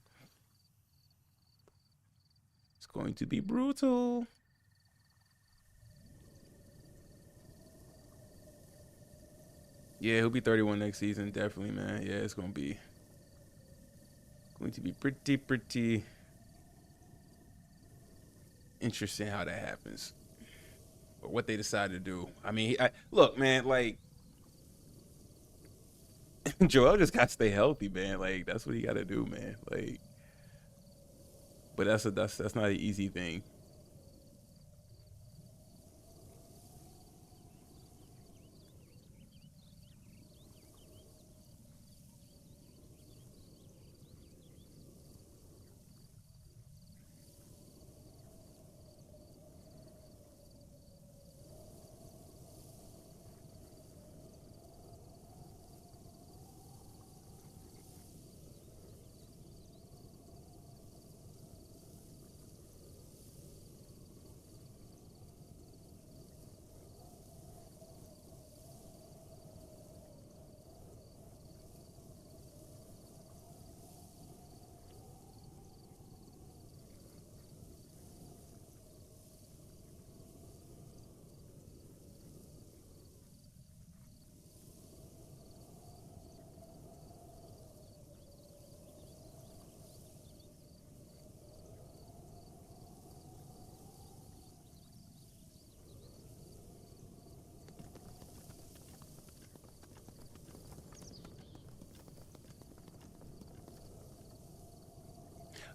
it's going to be brutal. Yeah, he'll be 31 next season, definitely, man. Yeah, it's going to be pretty interesting how that happens or what they decide to do. I mean, look, man, like Joel just got to stay healthy, man. Like that's what he got to do, man. Like, but that's not an easy thing.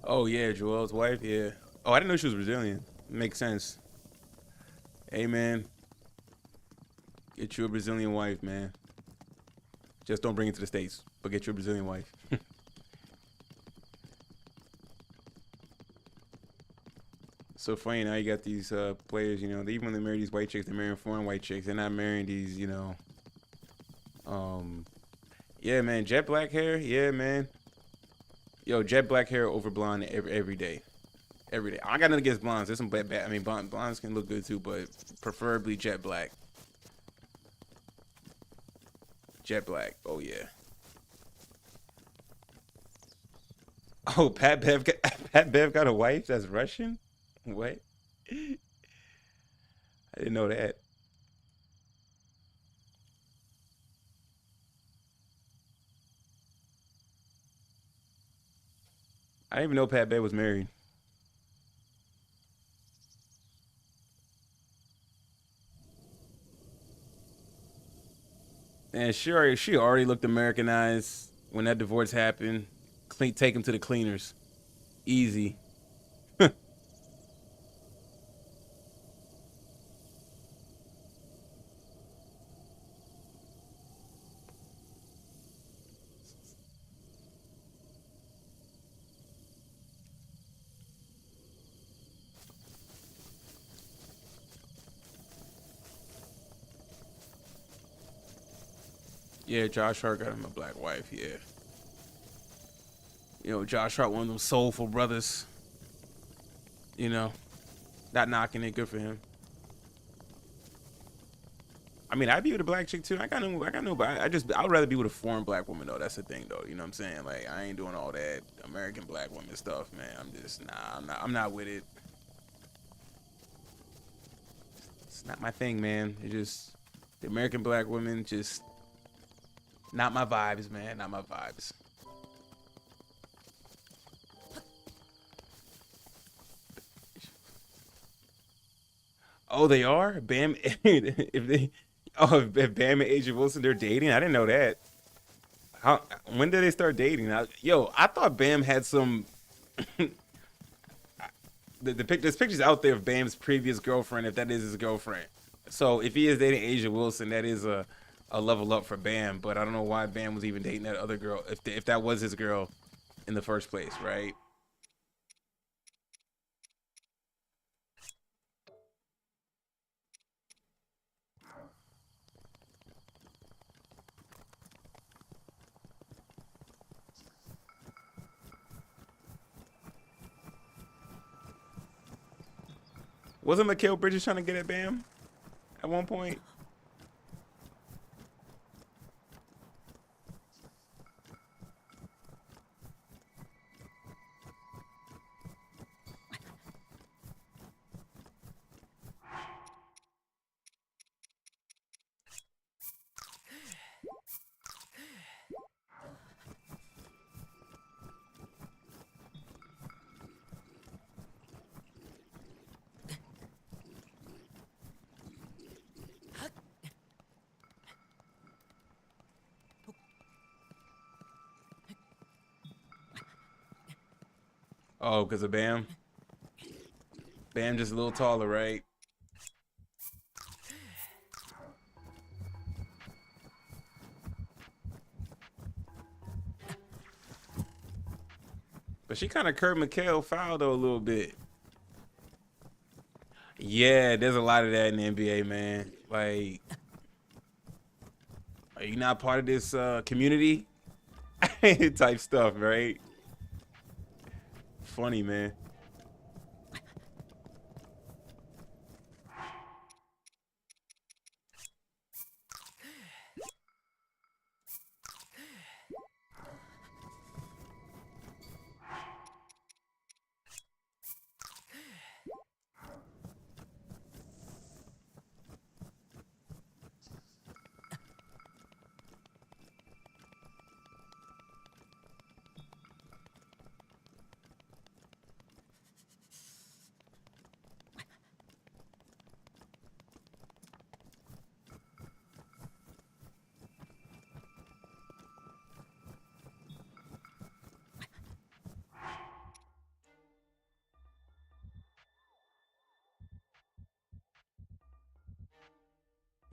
Oh yeah, Joel's wife. Yeah. Oh, I didn't know she was Brazilian. Makes sense. Hey man, get you a Brazilian wife, man. Just don't bring it to the states, but get you a Brazilian wife. So funny now you got these players. You know, even when they marry these white chicks, they're marrying foreign white chicks. They're not marrying these. Um, yeah, man. Jet black hair. Yeah, man. Yo, jet black hair over blonde every day. Every day. I got nothing against blondes. There's some bad. I mean, blondes can look good too, but preferably jet black. Jet black. Oh yeah. Oh, Pat Bev got a wife that's Russian. What? I didn't know that. I didn't even know Pat Bev was married. And she already looked Americanized when that divorce happened. Take him to the cleaners. Easy. Yeah, Josh Hart got him a black wife. Yeah, Josh Hart, one of them soulful brothers. You know, not knocking it. Good for him. I mean, I'd be with a black chick too. I got no, but I would rather be with a foreign black woman though. That's the thing though. You know what I'm saying? Like, I ain't doing all that American black woman stuff, man. I'm just nah. I'm not with it. It's not my thing, man. It just the American black women just not my vibes, man. Not my vibes. Oh, they are Bam. If they, if Bam and Agent Wilson they're dating, I didn't know that. How? When did they start dating? I thought Bam had some. There's pictures out there of Bam's previous girlfriend, if that is his girlfriend. So if he is dating Asia Wilson, that is a level up for Bam. But I don't know why Bam was even dating that other girl, if that was his girl in the first place, right? Wasn't Mikhail Bridges trying to get at Bam at one point? Oh, because of Bam. Bam just a little taller, right? But she kind of curved Mikhail foul though a little bit. Yeah, there's a lot of that in the NBA, man. Like, are you not part of this community type stuff, right? Funny, man.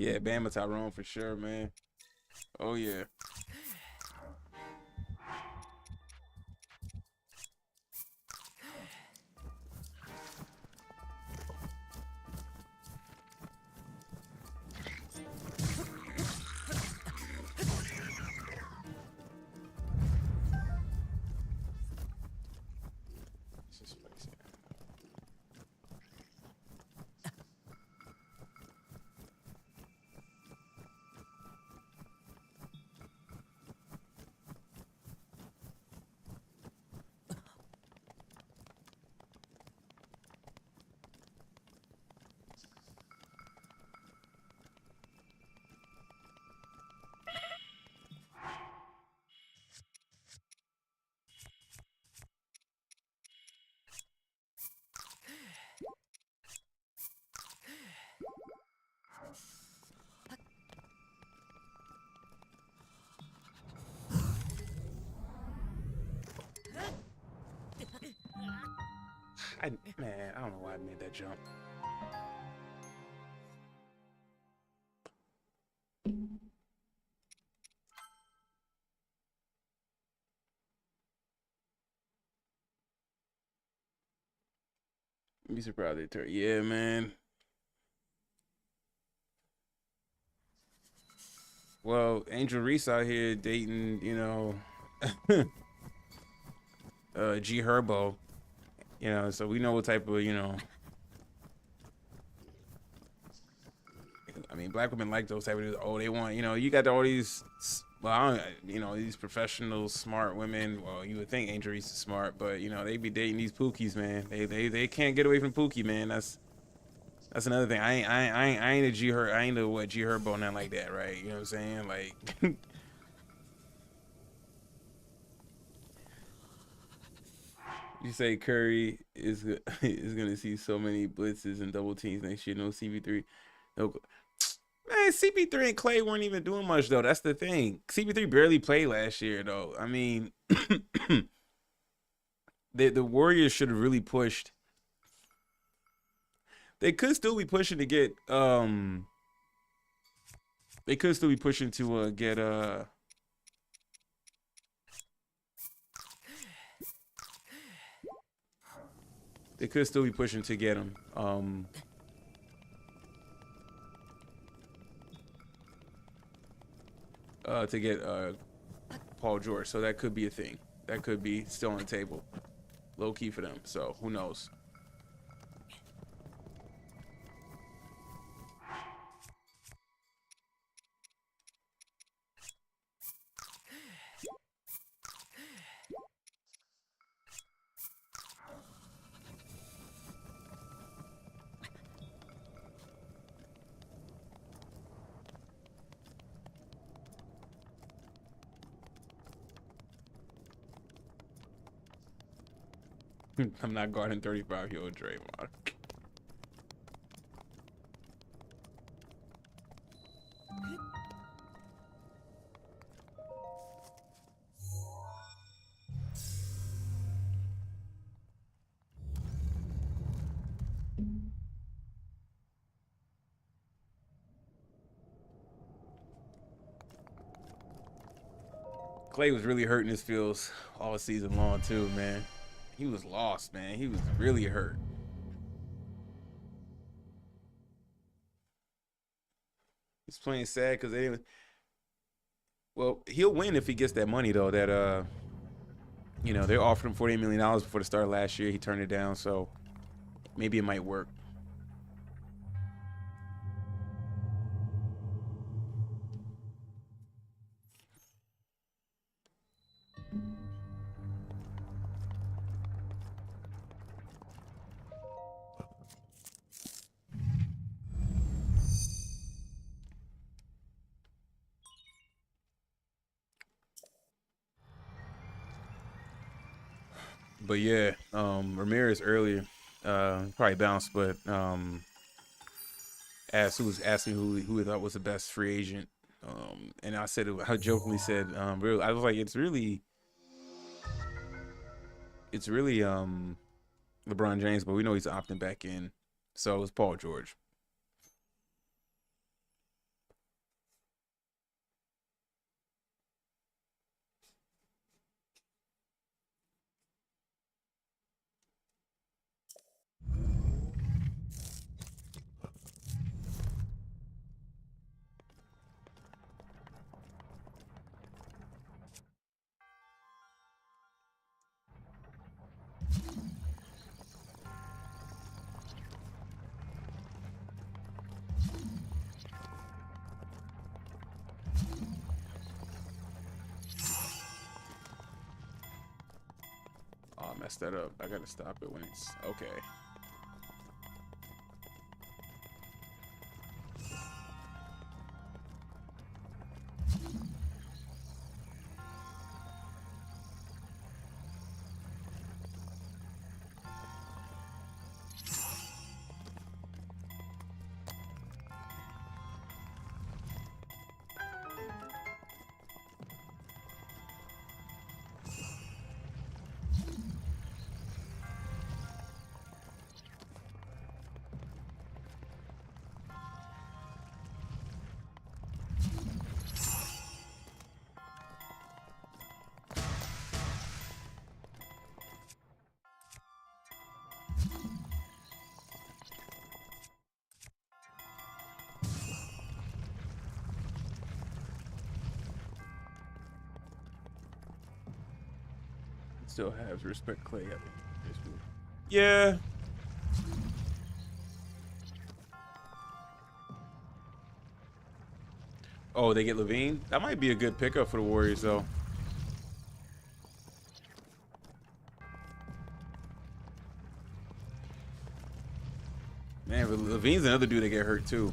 Yeah, Bama Tyrone for sure, man. Oh yeah. This is spicy. Man, I don't know why I made that jump. Be surprised they turn. Yeah, man. Well, Angel Reese out here dating, G Herbo, so we know what type of, I mean, black women like those type of, oh, they want, you got all these, well, I don't, these professional, smart women. Well, you would think Angel Reese is smart, but, they be dating these pookies, man. They can't get away from pookie, man. That's another thing. I ain't a G Her, I ain't a what G Herbo, nothing like that, right? You know what I'm saying? Like, you say Curry is is gonna see so many blitzes and double teams next year. No CP3, no. Man, CP3 and Clay weren't even doing much though. That's the thing. CP3 barely played last year though. I mean, the Warriors should have really pushed. They could still be pushing to get They could still be pushing to get They could still be pushing to get him. To get Paul George. So that could be a thing. That could be still on the table. Low key for them. So who knows? I'm not guarding 35-year-old Draymond. Clay was really hurting his feels all season long too, man. He was lost, man. He was really hurt. He's playing sad because they didn't. Well, he'll win if he gets that money though. That they offered him $48 million before the start of last year. He turned it down, so maybe it might work. But yeah, Ramirez earlier, probably bounced, but asked who was asking who he thought was the best free agent. And I said I jokingly said, I was like, it's really LeBron James, but we know he's opting back in, so it was Paul George. Oh, I messed that up. I gotta stop it when it's okay. still have respect Clay. Yeah. Oh, they get Levine? That might be a good pickup for the Warriors, though. Man, but Levine's another dude that get hurt, too.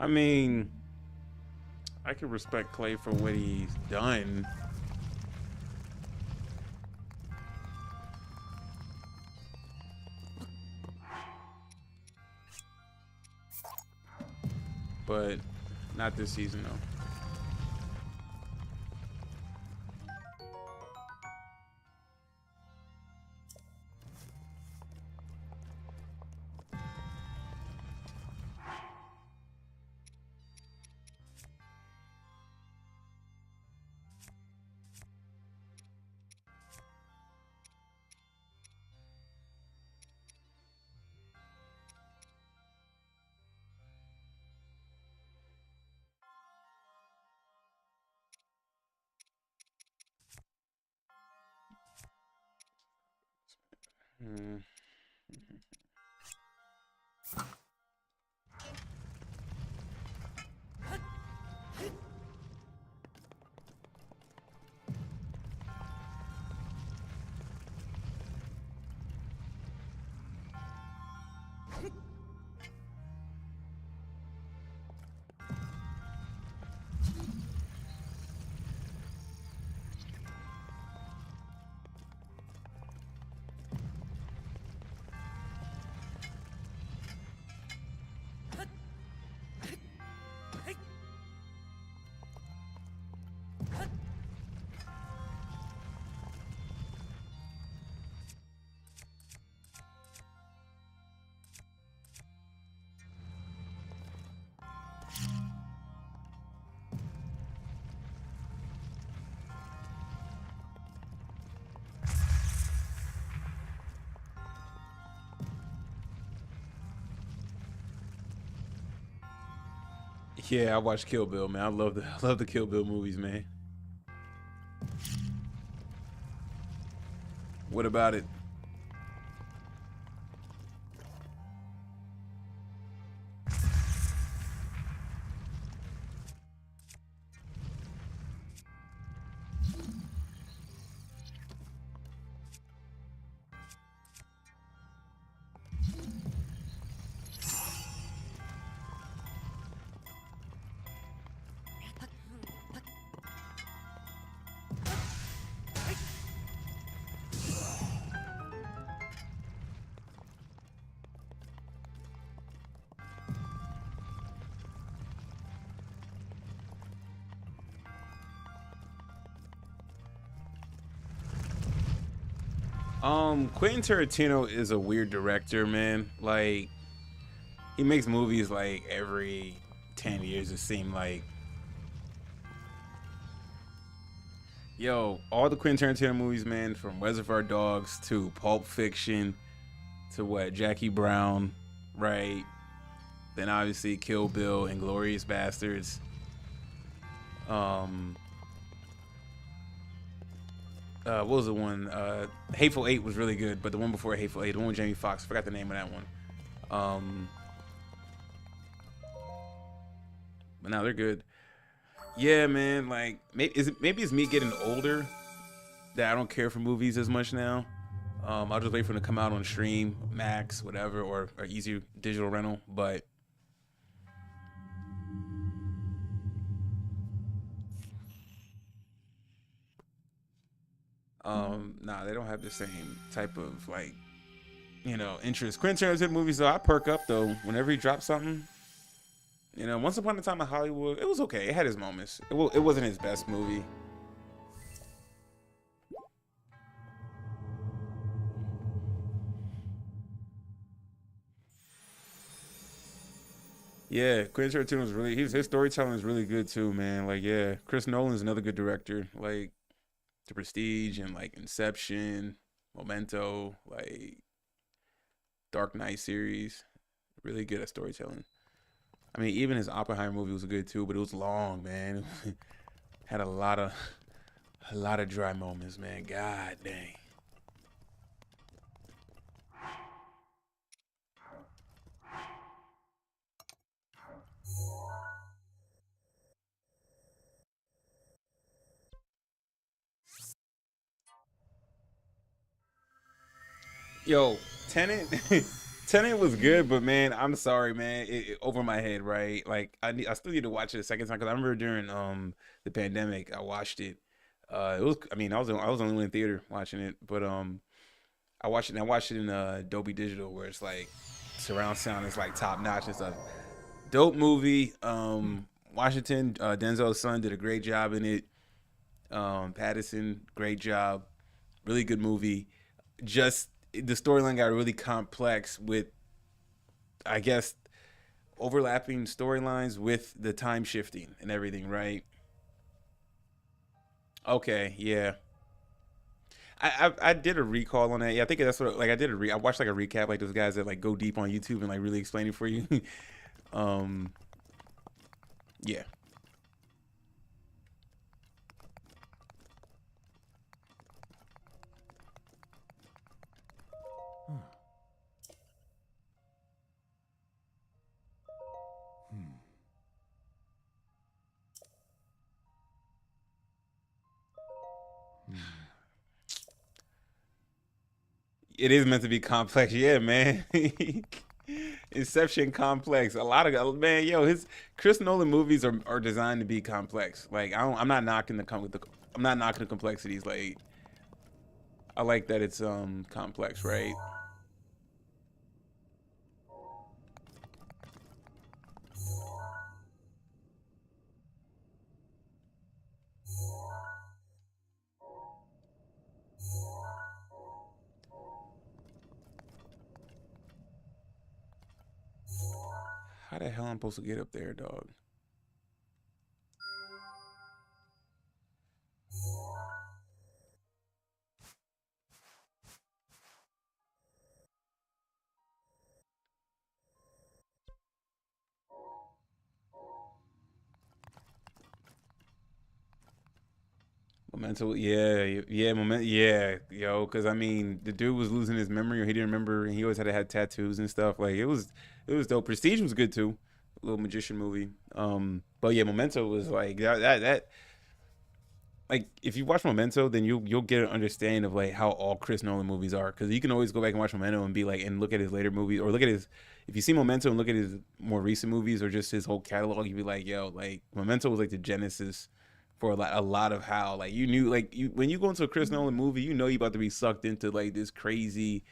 I mean, I can respect Clay for what he's done. But not this season, though. Hmm. Yeah, I watch Kill Bill, man. I love the Kill Bill movies, man. What about it? Quentin Tarantino is a weird director, man. Like he makes movies like every 10 years. It seemed like, yo, all the Quentin Tarantino movies, man, from Reservoir Dogs to Pulp Fiction to what Jackie Brown, right? Then obviously Kill Bill and Glorious Bastards. Um, what was the one? Hateful Eight was really good, but the one before Hateful Eight, the one with Jamie Foxx, I forgot the name of that one. Um, but now they're good. Yeah, man. Like, maybe it's me getting older that I don't care for movies as much now. I'll just wait for them to come out on stream, Max, whatever, or easy digital rental. But nah, they don't have the same type of like interest. Quentin Tarantino movies though, I perk up though whenever he drops something. Once Upon a Time in Hollywood, it was okay. It had its moments. It wasn't his best movie. Yeah, Quentin Tarantino was really his storytelling is really good too, man. Like, yeah, Chris Nolan's another good director. Like The Prestige and like Inception, Memento, like Dark Knight series, really good at storytelling. I mean, even his Oppenheimer movie was good too, but it was long, man. Had a lot of dry moments, man. God dang. Yo, Tenant, Tenant was good, but man, I'm sorry, man. Over my head, right? Like I still need to watch it a second time because I remember during the pandemic, I watched it. It was, I mean, I was only in theater watching it, but I watched it in Dolby Digital where it's like surround sound is like top notch and stuff. Dope movie. Washington, Denzel's son did a great job in it. Patterson, great job. Really good movie. Just the storyline got really complex with, I guess, overlapping storylines with the time shifting and everything, right? Okay, yeah. I did a recall on that. Yeah, I think that's what like I watched like a recap like those guys that like go deep on YouTube and like really explain it for you. um, yeah. It is meant to be complex, yeah, man. Inception complex. A lot of man, yo, his Chris Nolan movies are designed to be complex. Like I'm not knocking I'm not knocking the complexities. Like I like that it's complex, right? How the hell I'm supposed to get up there, dog? Memento, yeah, yeah, yeah, yo, because I mean, the dude was losing his memory, or he didn't remember, and he always had to have tattoos and stuff. Like it was dope. Prestige was good too, a little magician movie. But yeah, Memento was like that like if you watch Memento, then you'll get an understanding of like how all Chris Nolan movies are, because you can always go back and watch Memento and be like and look at his later movies or look at his if you see Memento and look at his more recent movies or just his whole catalog, you'd be like, yo, like Memento was like the genesis for a lot of how like you knew like when you go into a Chris Nolan movie, you know you about to be sucked into like this crazy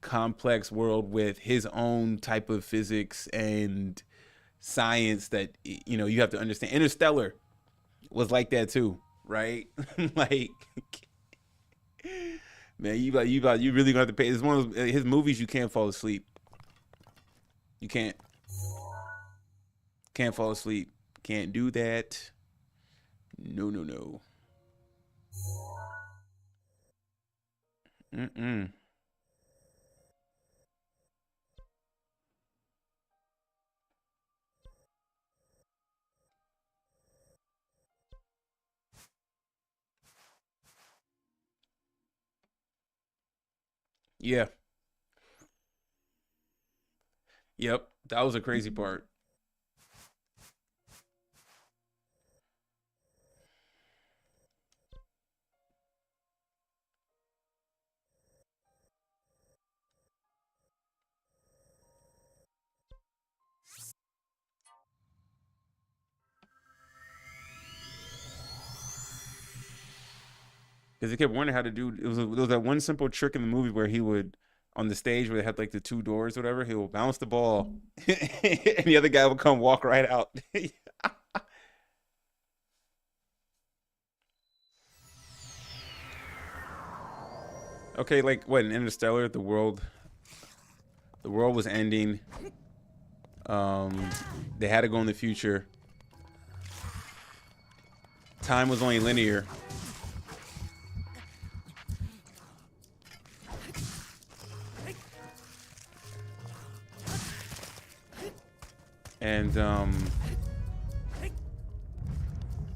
complex world with his own type of physics and science that you have to understand. Interstellar was like that too, right? Like Man, you really gonna have to pay. It's one of his movies. You can't fall asleep. You can't fall asleep. Can't do that. No, no, no. Mm-mm. Yeah. Yep. That was a crazy part. Because he kept wondering how to do. There was that one simple trick in the movie where he would on the stage where they had like the two doors, or whatever. He would bounce the ball, and the other guy would come walk right out. Okay, like what in Interstellar, the world was ending. They had to go in the future. Time was only linear, and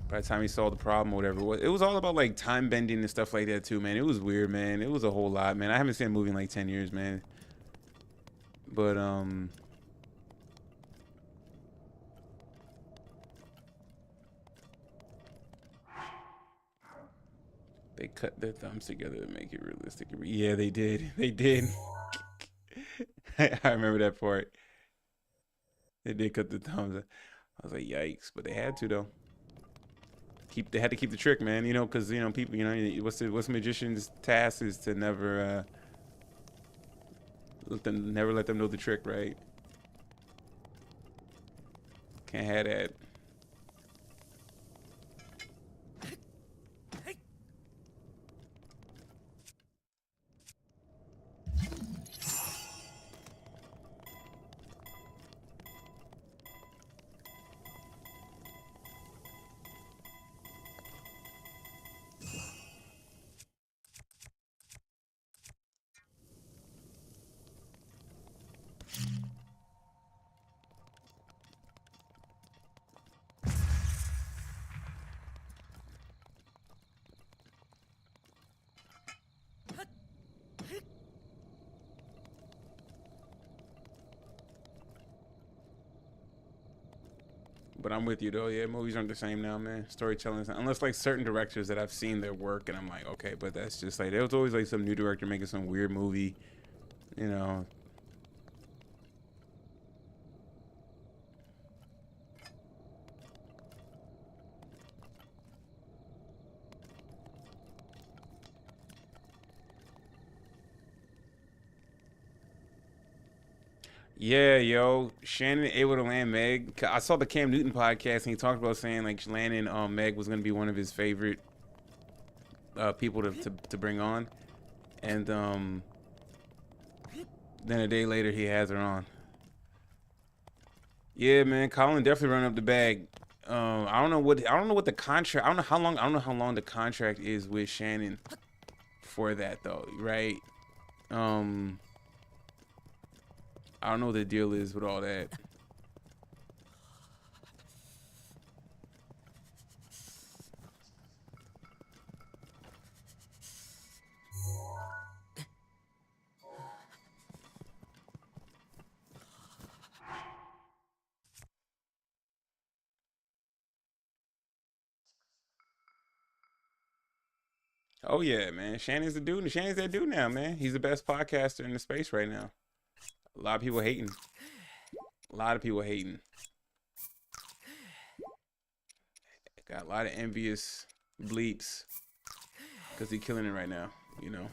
by the time he solved the problem or whatever, it was all about like time bending and stuff like that too, man. It was weird, man. It was a whole lot, man. I haven't seen a movie in like 10 years, man. But they cut their thumbs together to make it realistic. Yeah, they did. They did. I remember that part. They did cut the thumbs. I was like, yikes! But they had to though. They had to keep the trick, man. You know, because people. What's the magician's task is to never let them know the trick, right? Can't have that. But I'm with you though. Yeah, movies aren't the same now, man. Storytelling, unless like certain directors that I've seen their work, and I'm like, okay, but that's just like there was always like some new director making some weird movie, you know. Yeah, yo, Shannon able to land Meg. I saw the Cam Newton podcast, and he talked about saying like landing Meg was gonna be one of his favorite people to bring on, and then a day later he has her on. Yeah, man, Colin definitely run up the bag. I don't know what the contract. I don't know how long the contract is with Shannon for that though, right? Um, I don't know what the deal is with all that. Oh yeah, man, Shannon's the dude. Shannon's that dude now, man. He's the best podcaster in the space right now. A lot of people hating. A lot of people hating. Got a lot of envious bleeps because he's killing it right now. You know.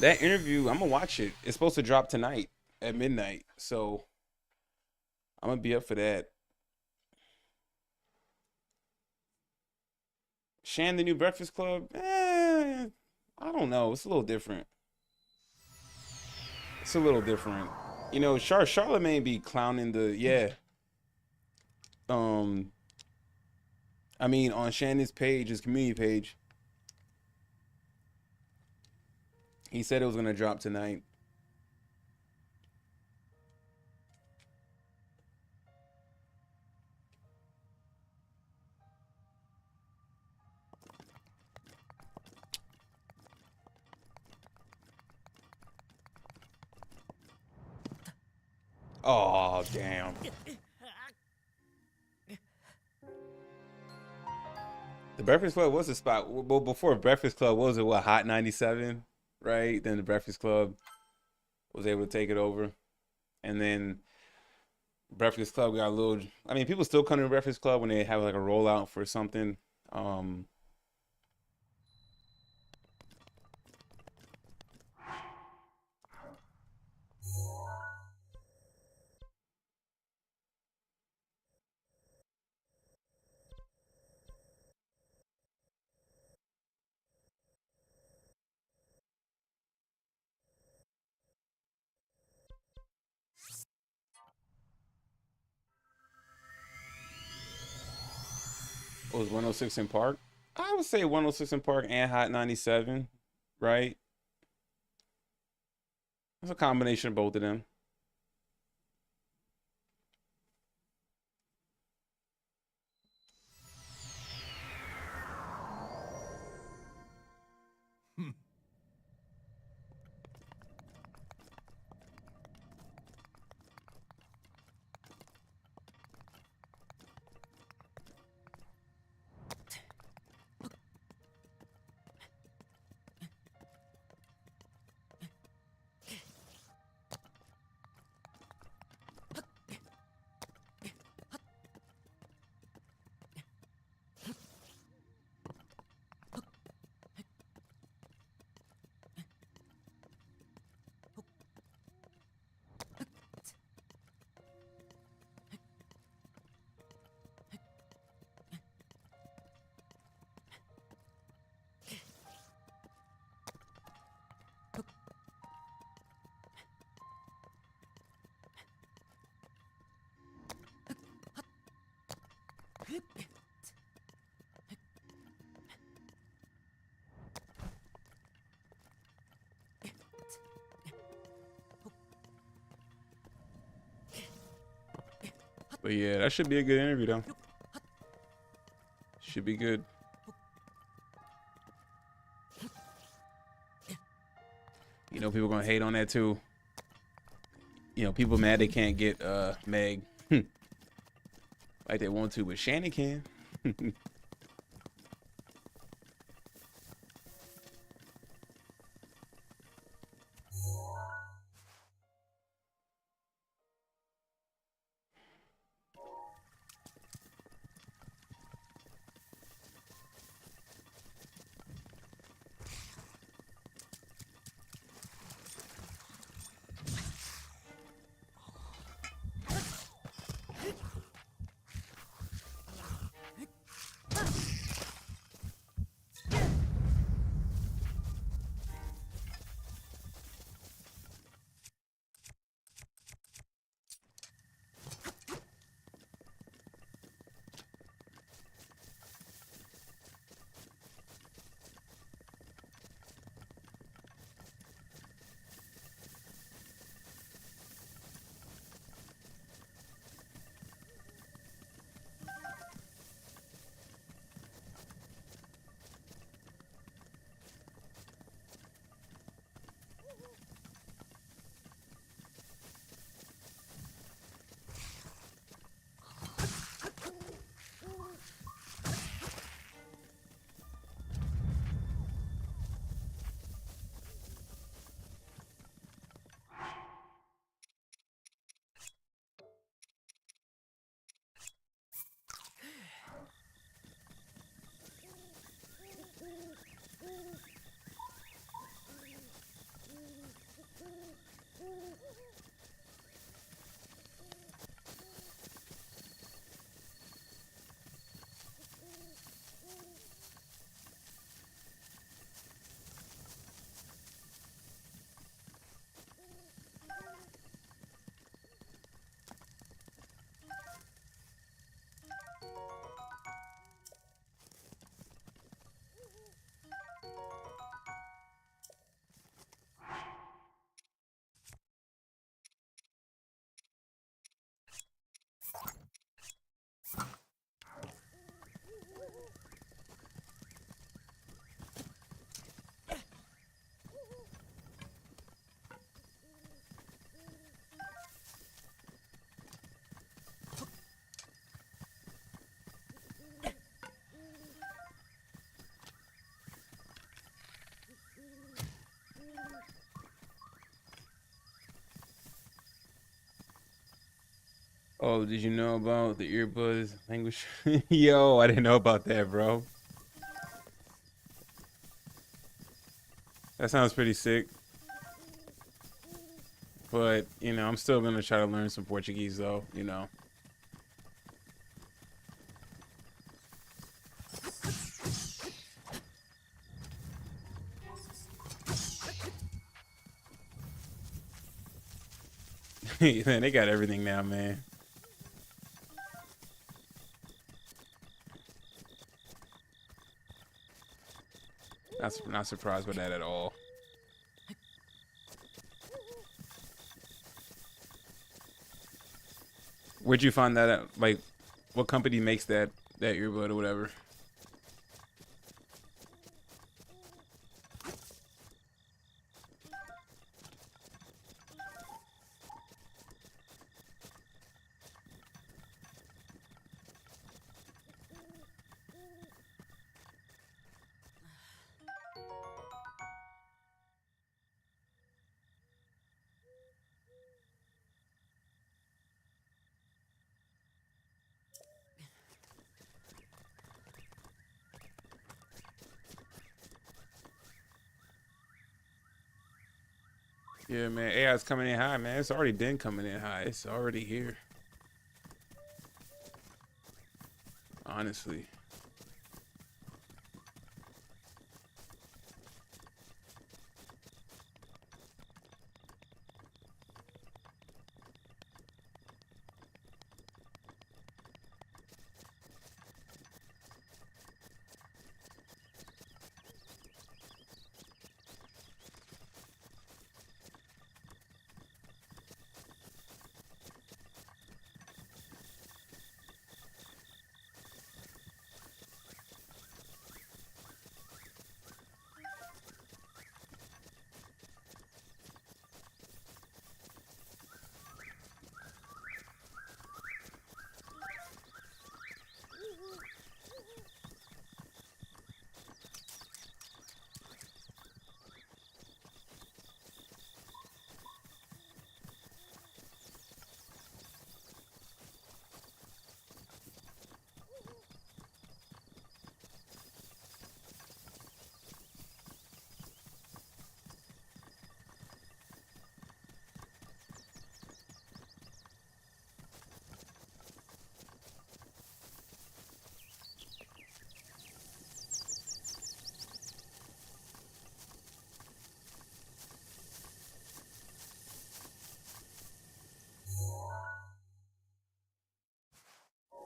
That interview, I'm gonna watch it. It's supposed to drop tonight at midnight, so I'm gonna be up for that. Shan, the new Breakfast Club, I don't know. It's a little different. It's a little different. You know, Charlemagne be clowning the yeah. Um, I mean, on Shannon's page, his community page, he said it was gonna drop tonight. Oh damn. The Breakfast Club was the spot. Well, before Breakfast Club, what was it? What, Hot 97, right? Then the Breakfast Club was able to take it over, and then Breakfast Club got a little. I mean, people still come to Breakfast Club when they have like a rollout for something. Um, what was 106 in Park? I would say 106 in Park and Hot 97, right? It's a combination of both of them. But yeah, that should be a good interview though. Should be good. You know, people gonna hate on that too. You know, people mad they can't get Meg like they want to, but Shannon can. Oh, did you know about the earbuds language? Yo, I didn't know about that, bro. That sounds pretty sick. But, you know, I'm still gonna try to learn some Portuguese though, you know. Man, they got everything now, man. Not surprised by that at all. Where'd you find that at? Like, what company makes that earbud or whatever? Yeah, man. AI's coming in high, man. It's already been coming in high. It's already here. Honestly.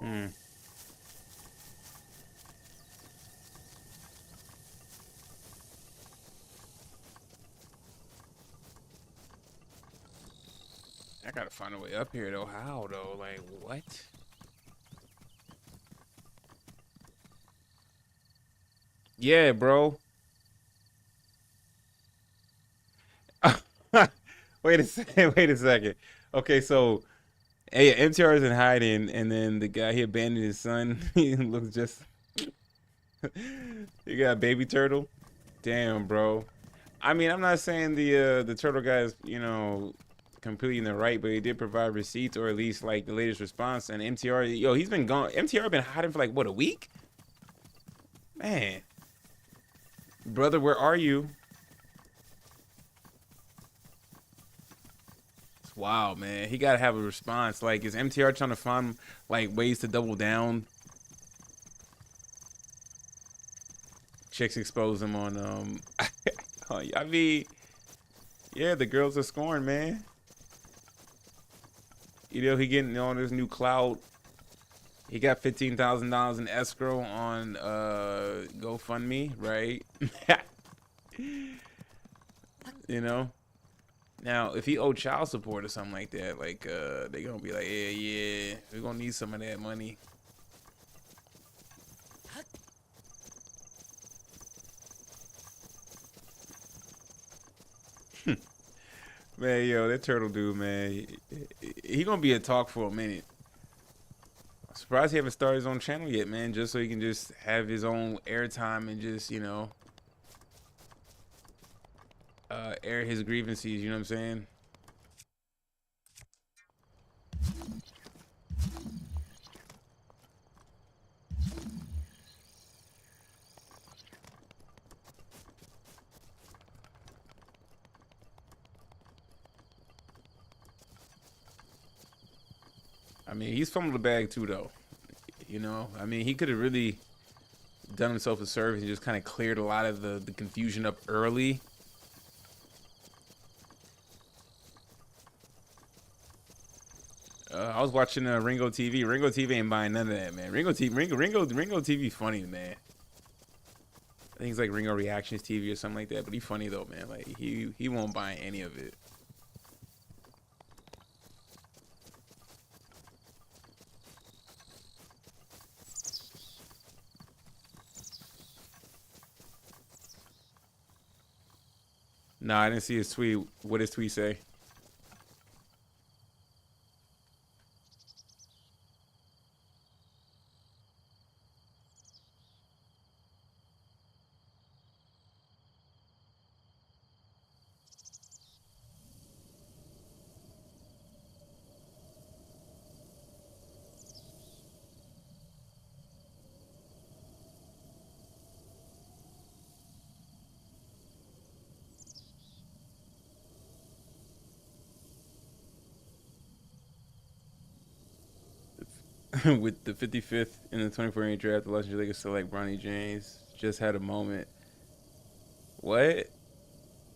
Hmm. I gotta find a way up here though. How though? Like what? Yeah, bro. Wait a second. Wait a second. Okay, so hey, MTR is in hiding, and then the guy he abandoned his son. He looks just. You got a baby turtle. Damn, bro. I mean, I'm not saying the turtle guy is completely in the right, but he did provide receipts or at least like the latest response. And MTR, yo, he's been gone. MTR been hiding for like what, a week? Man, brother, where are you? Wow, man, he gotta have a response. Like, is MTR trying to find like ways to double down? Chicks expose him on I mean, yeah, the girls are scoring, man. You know, he getting on this new cloud. He got $15,000 in escrow on GoFundMe, right? You know. Now, if he owed child support or something like that, like they gonna be like, yeah, we're gonna need some of that money. Man, yo, that turtle dude, man, he gonna be a talk for a minute. I'm surprised he haven't started his own channel yet, man, just so he can just have his own airtime and just, air his grievances, you know what I'm saying? I mean, he's fumbled the bag too, though. You know, I mean, he could have really done himself a service and just kind of cleared a lot of the confusion up early. I was watching Ringo TV. Ringo TV ain't buying none of that, man. Ringo TV funny, man. I think it's like Ringo Reactions TV or something like that. But he funny though, man. Like he won't buy any of it. Nah, I didn't see his tweet. What did his tweet say? With the 55th in the 24 inch draft, the Los Angeles Lakers select Bronny James. Just had a moment. What?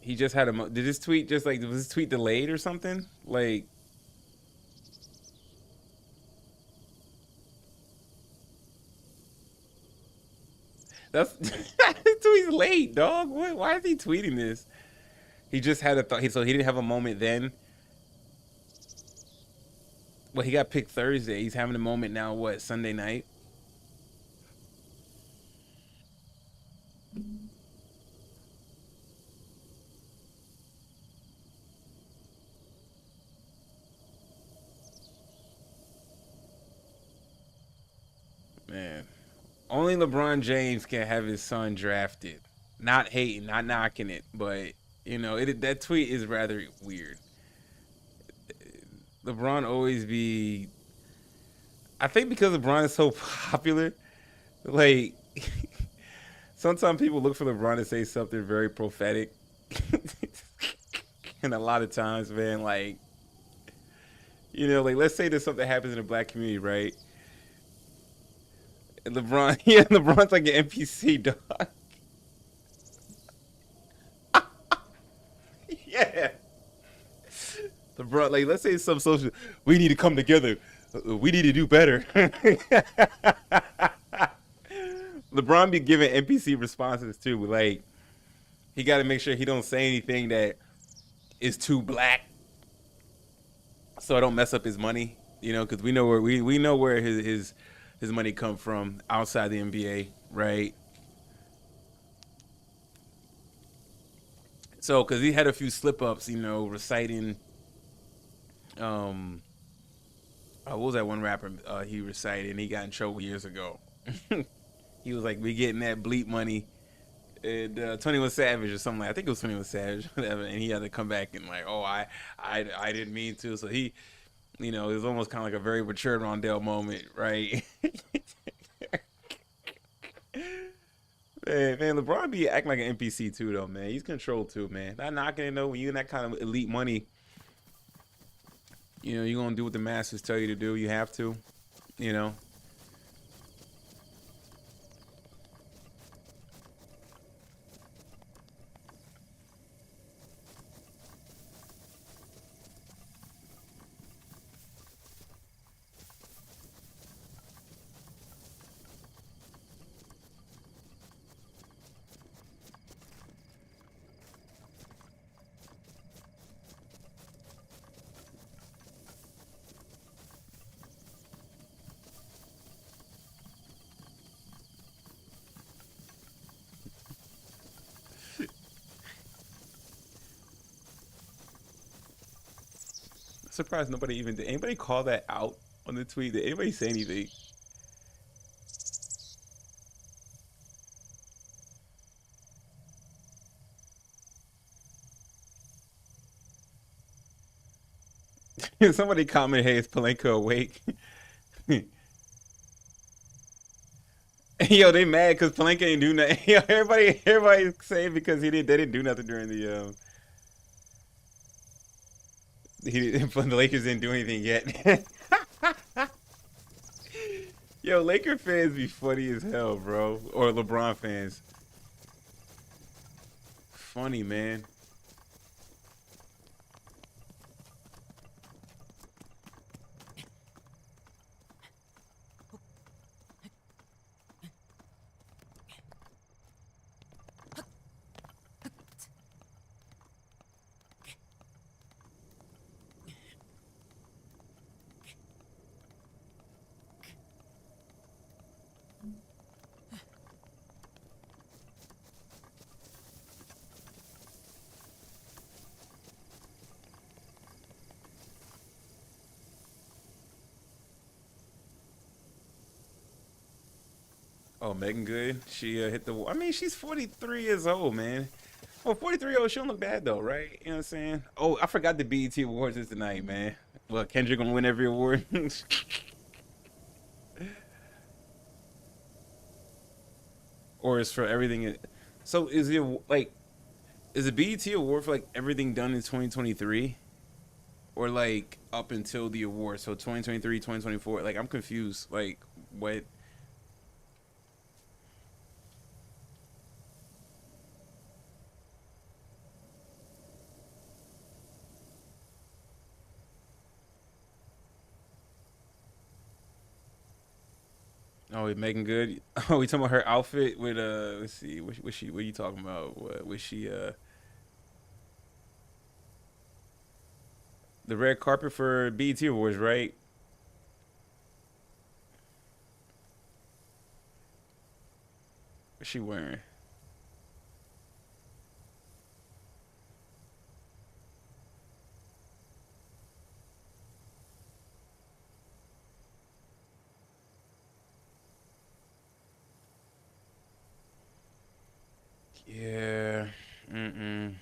He just had a did his tweet just like was his tweet delayed or something? Like that's his tweet's late, dog. What? Why is he tweeting this? He just had a thought. So he didn't have a moment then. Well, he got picked Thursday. He's having a moment now. What, Sunday night? Man, only LeBron James can have his son drafted. Not hating, not knocking it, but you know, that tweet is rather weird. LeBron always be. I think because LeBron is so popular, like sometimes people look for LeBron to say something very prophetic, and a lot of times, man, like you know, like let's say there's something happens in the black community, right? And LeBron, yeah, LeBron's like an NPC dog. Yeah, LeBron, like let's say some social, we need to come together. We need to do better. LeBron be giving NPC responses too. Like he got to make sure he don't say anything that is too black, so I don't mess up his money. You know, because we know where we know where his money come from outside the NBA, right? So, because he had a few slip ups, you know, reciting, um, what was that one rapper he recited and he got in trouble years ago? He was like, "We getting that bleep money," and 21 Savage or something like. I think it was 21 Savage, whatever. And he had to come back and like, "Oh, I didn't mean to." So he, you know, it was almost kind of like a very mature Rondell moment, right? Man, LeBron be acting like an NPC too, though, man. He's controlled too, man. Not knocking it, though. When you in that kind of elite money, you know, you're gonna do what the masters tell you to do. You have to, you know. Surprised nobody even did. Anybody call that out on the tweet? Did anybody say anything? Somebody comment, "Hey, is Palenka awake?" Yo, they mad because Palenka ain't do nothing. Yo, everybody saying because they didn't do nothing during the the Lakers didn't do anything yet. Yo, Laker fans be funny as hell, bro. Or LeBron fans. Funny, man. Oh, Megan Good. She hit the. I mean, she's 43 years old, man. Well, 43 old, she don't look bad though, right? You know what I'm saying? Oh, I forgot the BET Awards is tonight, man. Well, Kendrick gonna win every award. Or is for everything. So is it like is the BET award for like everything done in 2023, or like up until the award? So 2023, 2024. Like I'm confused. Like what? Oh, we making good. Oh, we talking about her outfit with Let's see. What she? What are you talking about? What was she? The red carpet for BET awards, right? What's she wearing? Yeah. Mm-mm.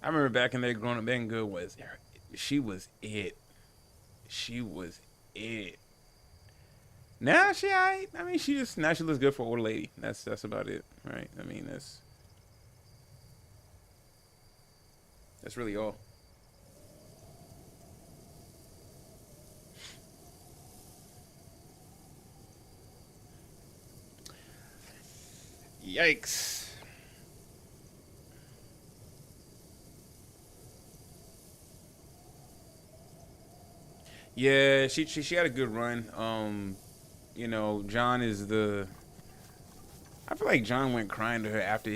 I remember back in the day growing up, Megan Good was she was it. She was it. Now she alright. I mean, she just now she looks good for an older lady. That's about it, right? I mean, that's really all. Yikes. Yeah, she had a good run. John is the. I feel like John went crying to her after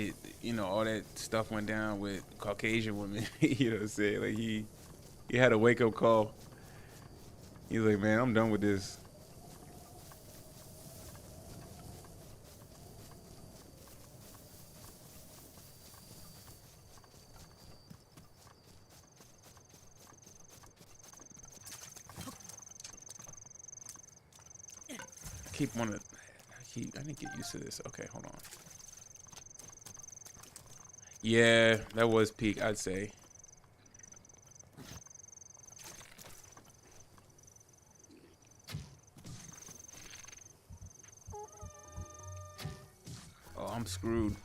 all that stuff went down with Caucasian women. You know what I'm saying? Like he had a wake up call. He's like, man, I'm done with this. I keep wanting. I need to get used to this. Okay, hold on. Yeah, that was peak. I'd say. Oh, I'm screwed.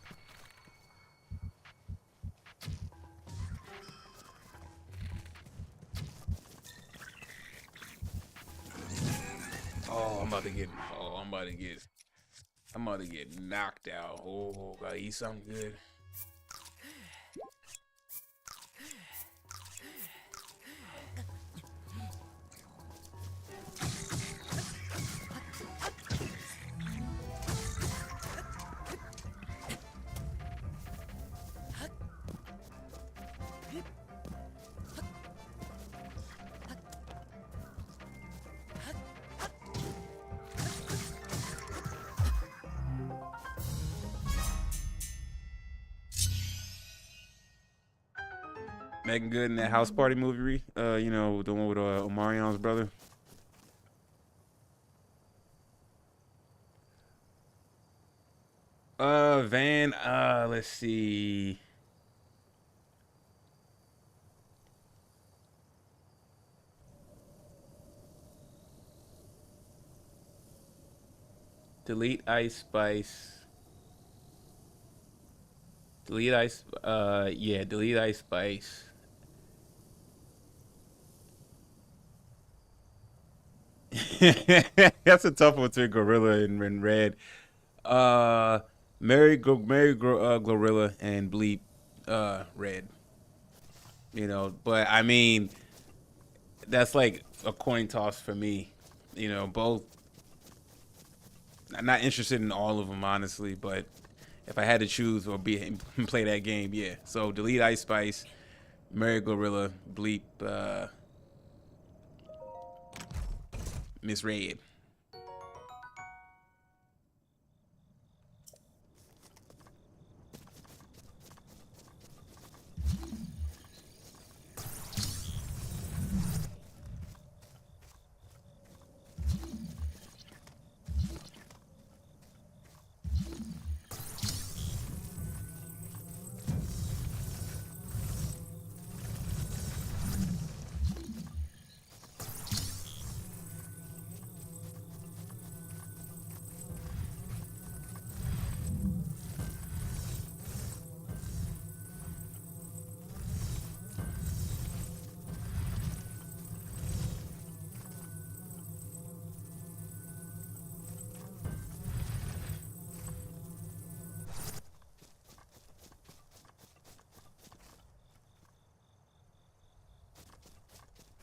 Oh, I'm about to get. Oh, I'm about to get. I'm about to get knocked out. Oh, gotta eat something good. Megan Good in that house party movie. The one with Omarion's brother. Van. Let's see. Delete Ice Spice. Delete Ice. Yeah. Delete Ice Spice. That's a tough one between Gorilla and Red. Uh, Gorilla and Bleep, Red. But I mean, that's like a coin toss for me. Both. I'm not interested in all of them, honestly, but if I had to choose or be play that game, yeah. So delete Ice Spice, Mary Gorilla, Bleep, Miss Red.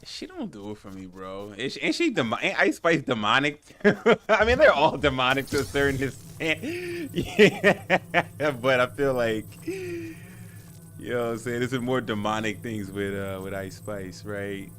She don't do it for me, bro. Ain't Ice Spice demonic? I mean, they're all demonic to a certain extent. Yeah, but I feel like, what I'm saying, there's more demonic things with Ice Spice, right?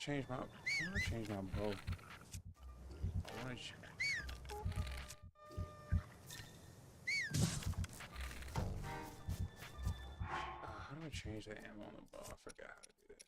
change my. I want to change my bow. I want to. How do I change the ammo on the bow? I forgot how to do that.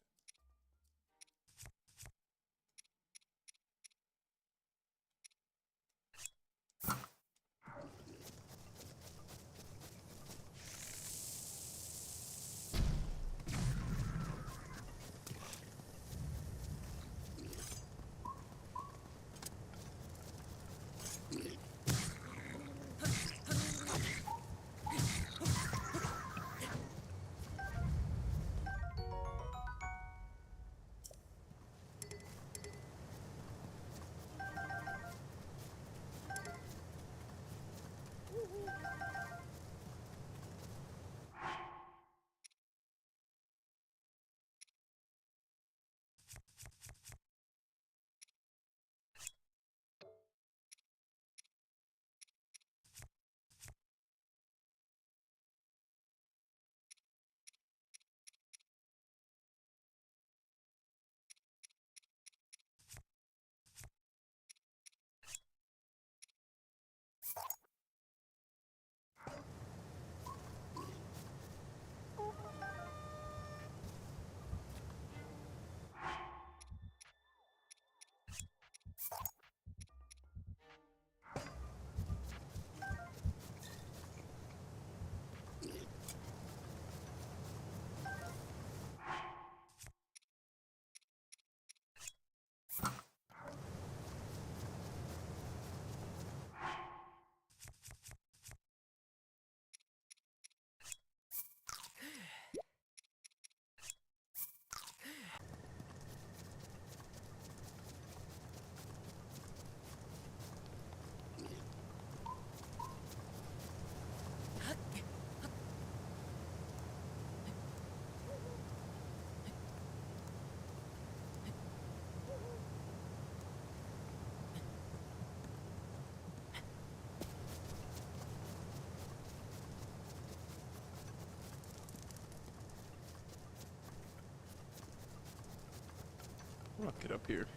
I'll get up here.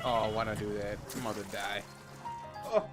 Oh, why'd I do that? I'm about to die. Oh.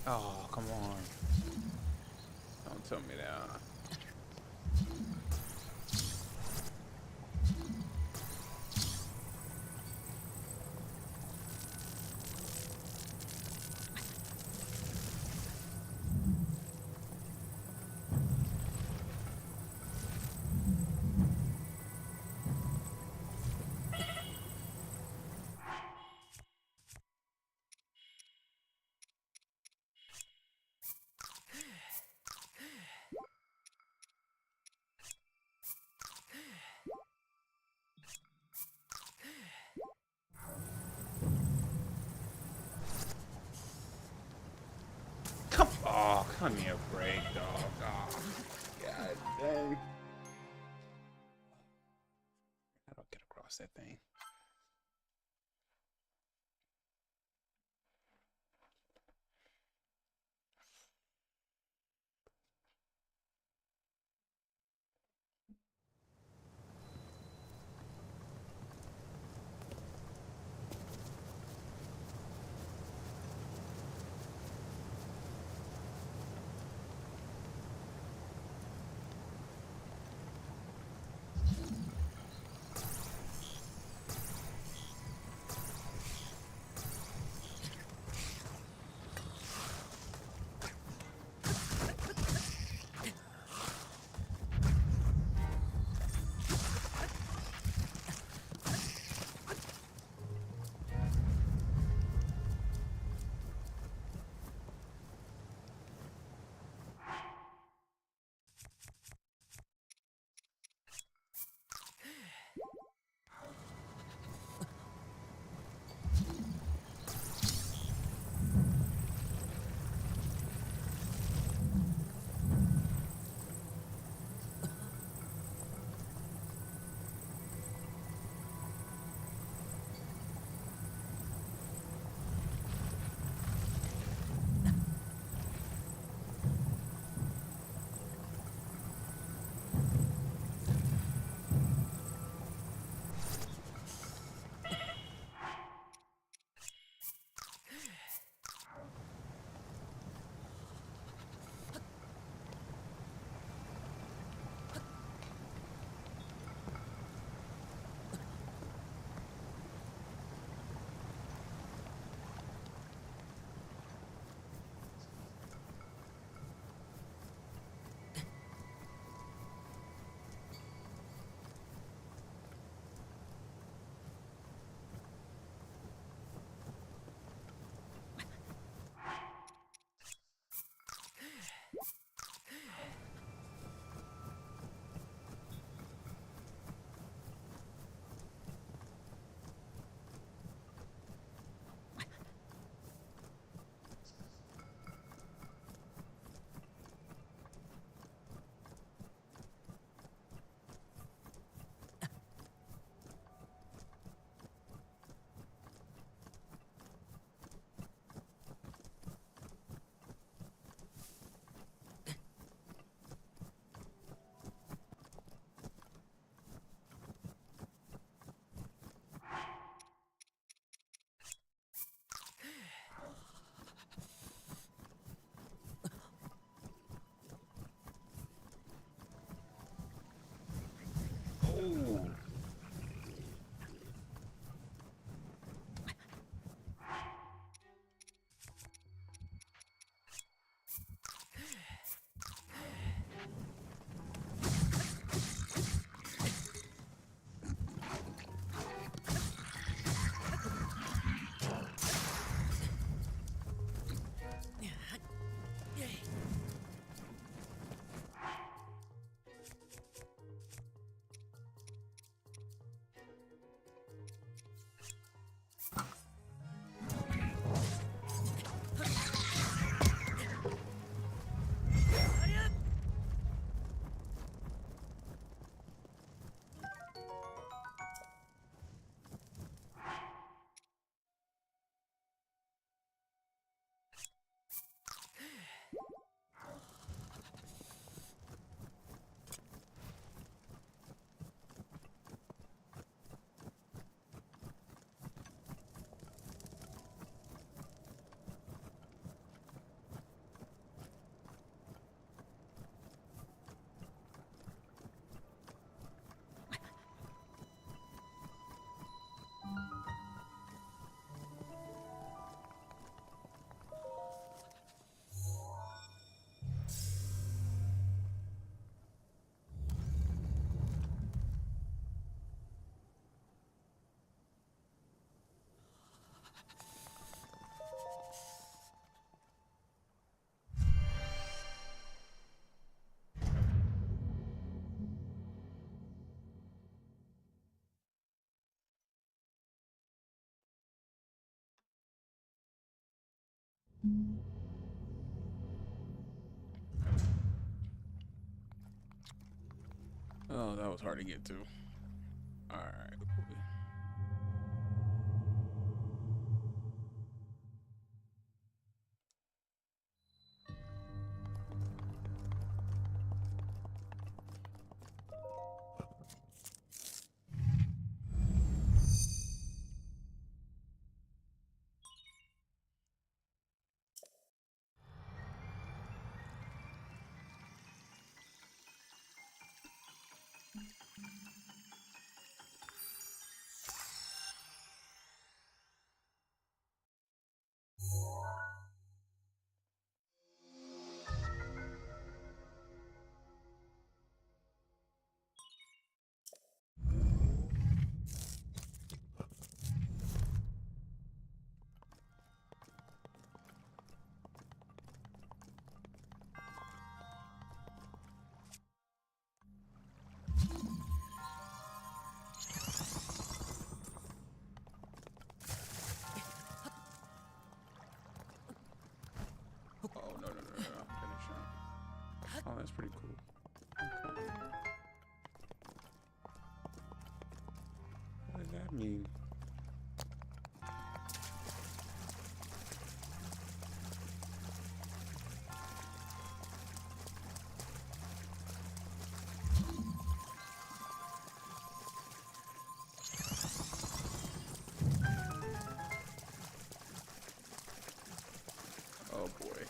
Oh, come on. Don't tell me that. Oh, come here, break, dog. Oh, God dang. How do I get across that thing? Oh, that was hard to get to. All right. Oh, no, no, no, no, no. Finish him. Oh, that's pretty cool. Okay. What does that mean? Oh, boy.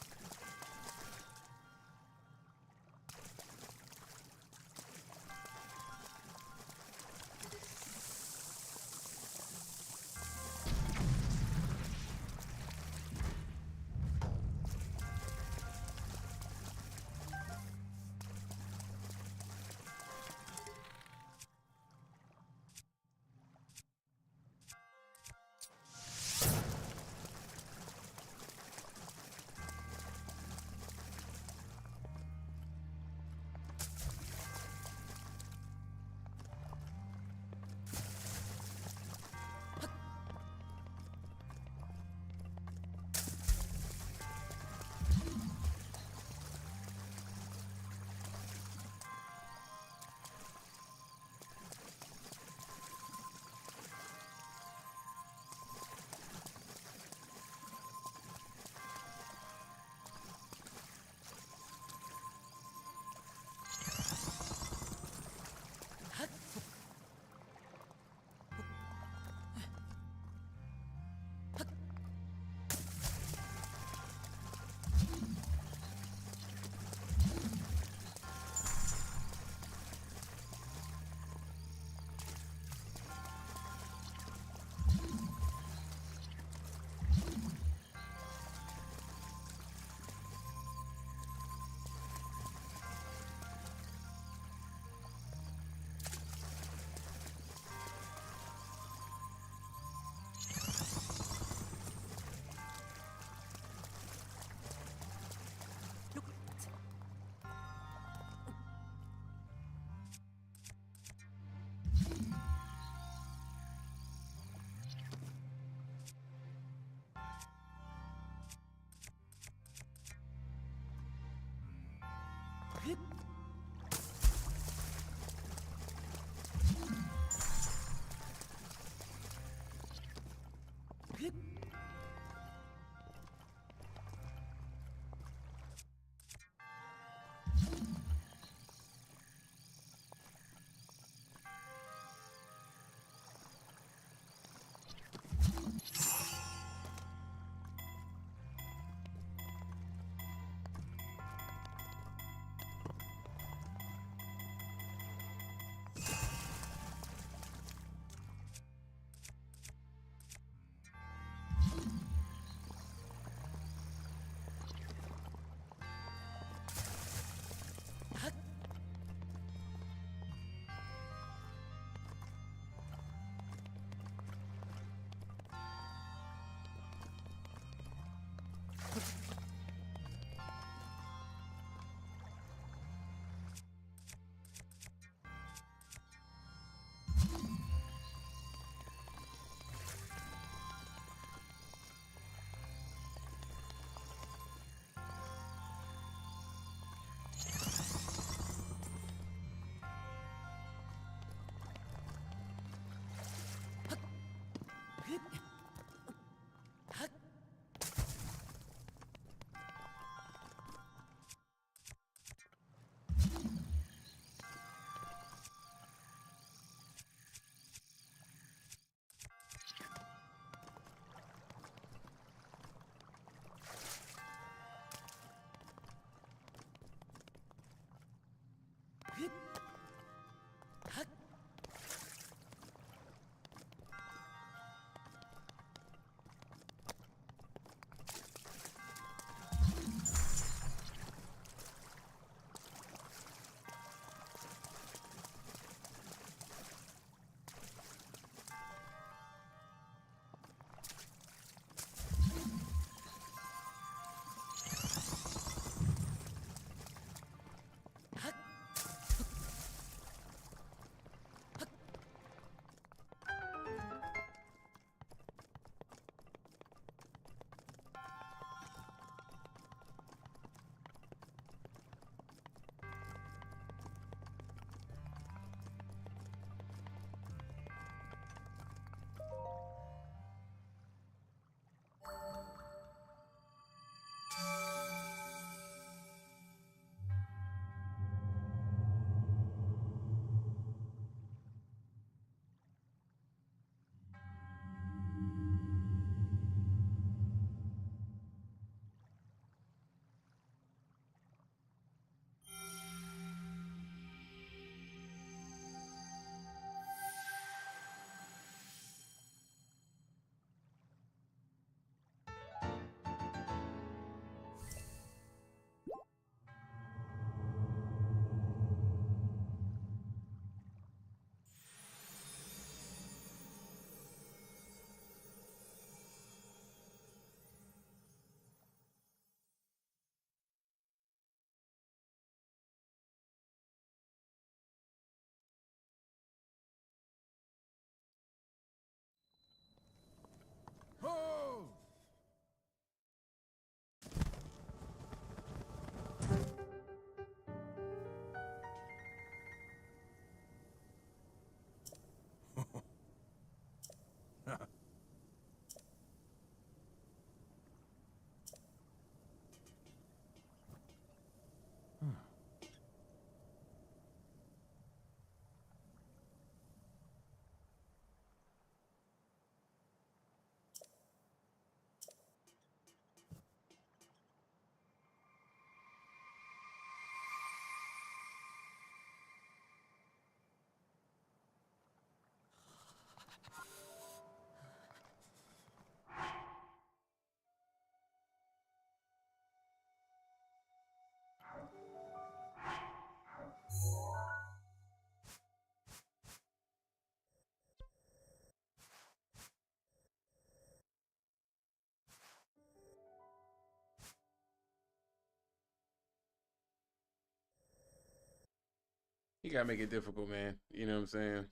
gotta make it difficult, man. You know what I'm saying?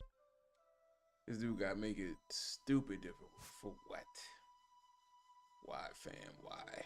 This dude gotta make it stupid difficult. For what? Why, fam? Why?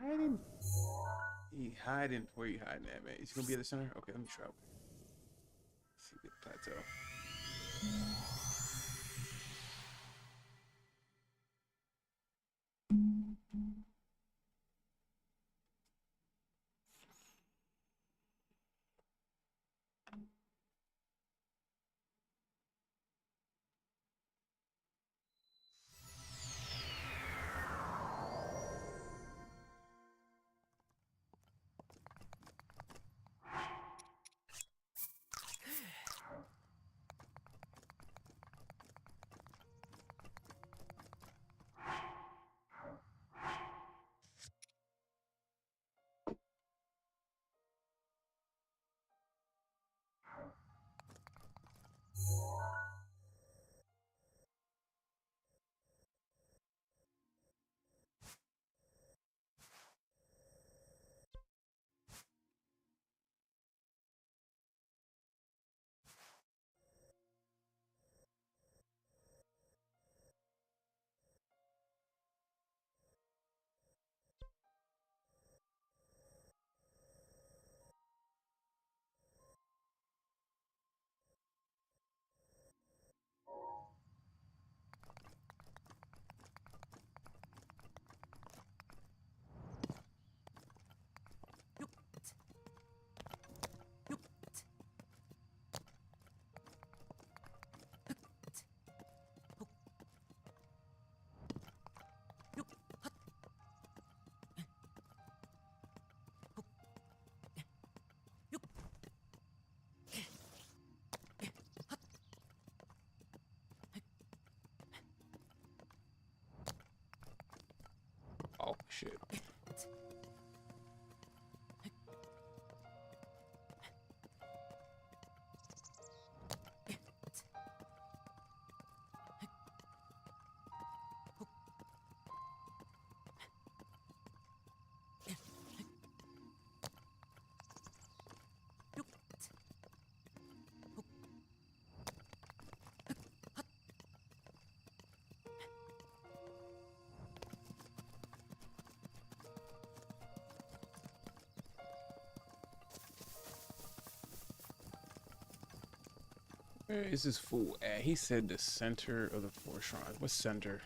Hiding. He hiding. Where you hiding at, man? Is he gonna be at the center? Okay, let me try. Let's see, get plateau. Oh shit. Where is this fool at? He said the center of the four shrines. What's center?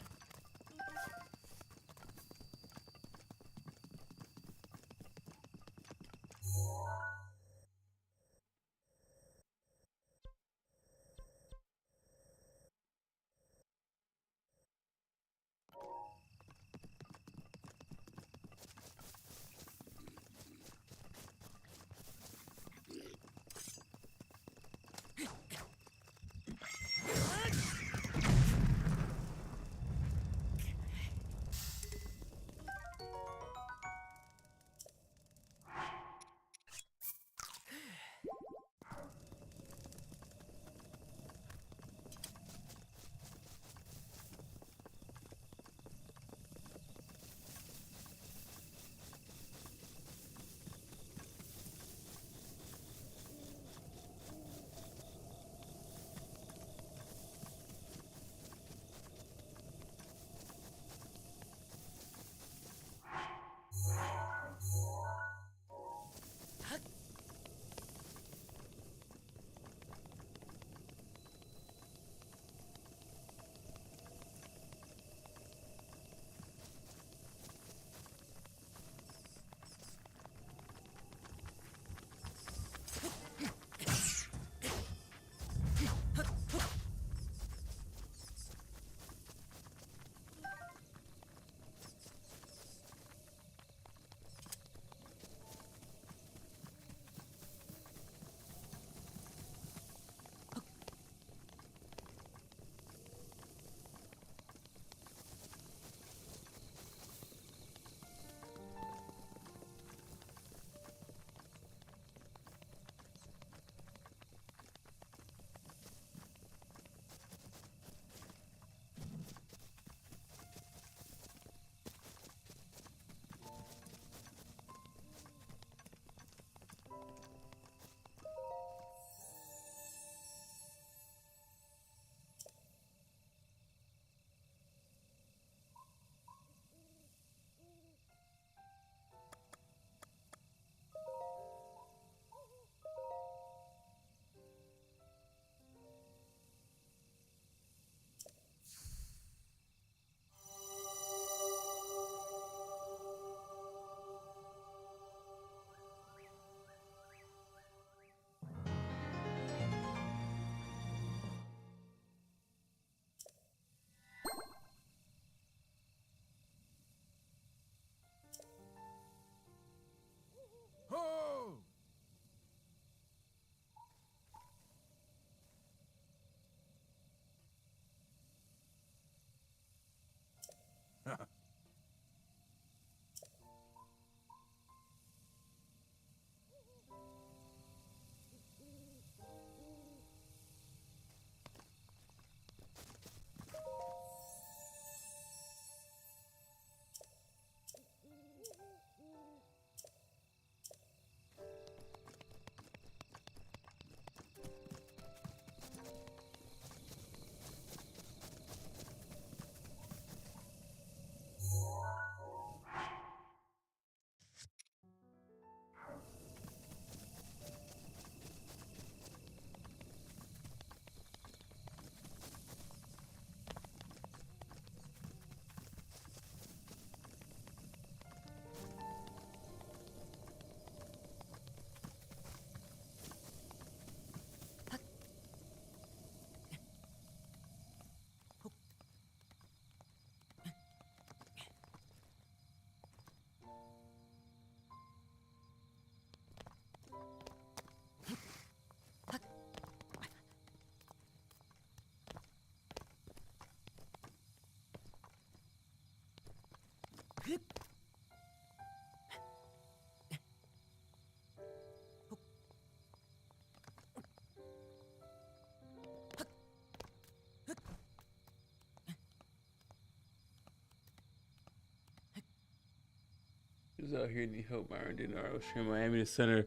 was out here need help. Myron didn't know. I was in Miami, the center,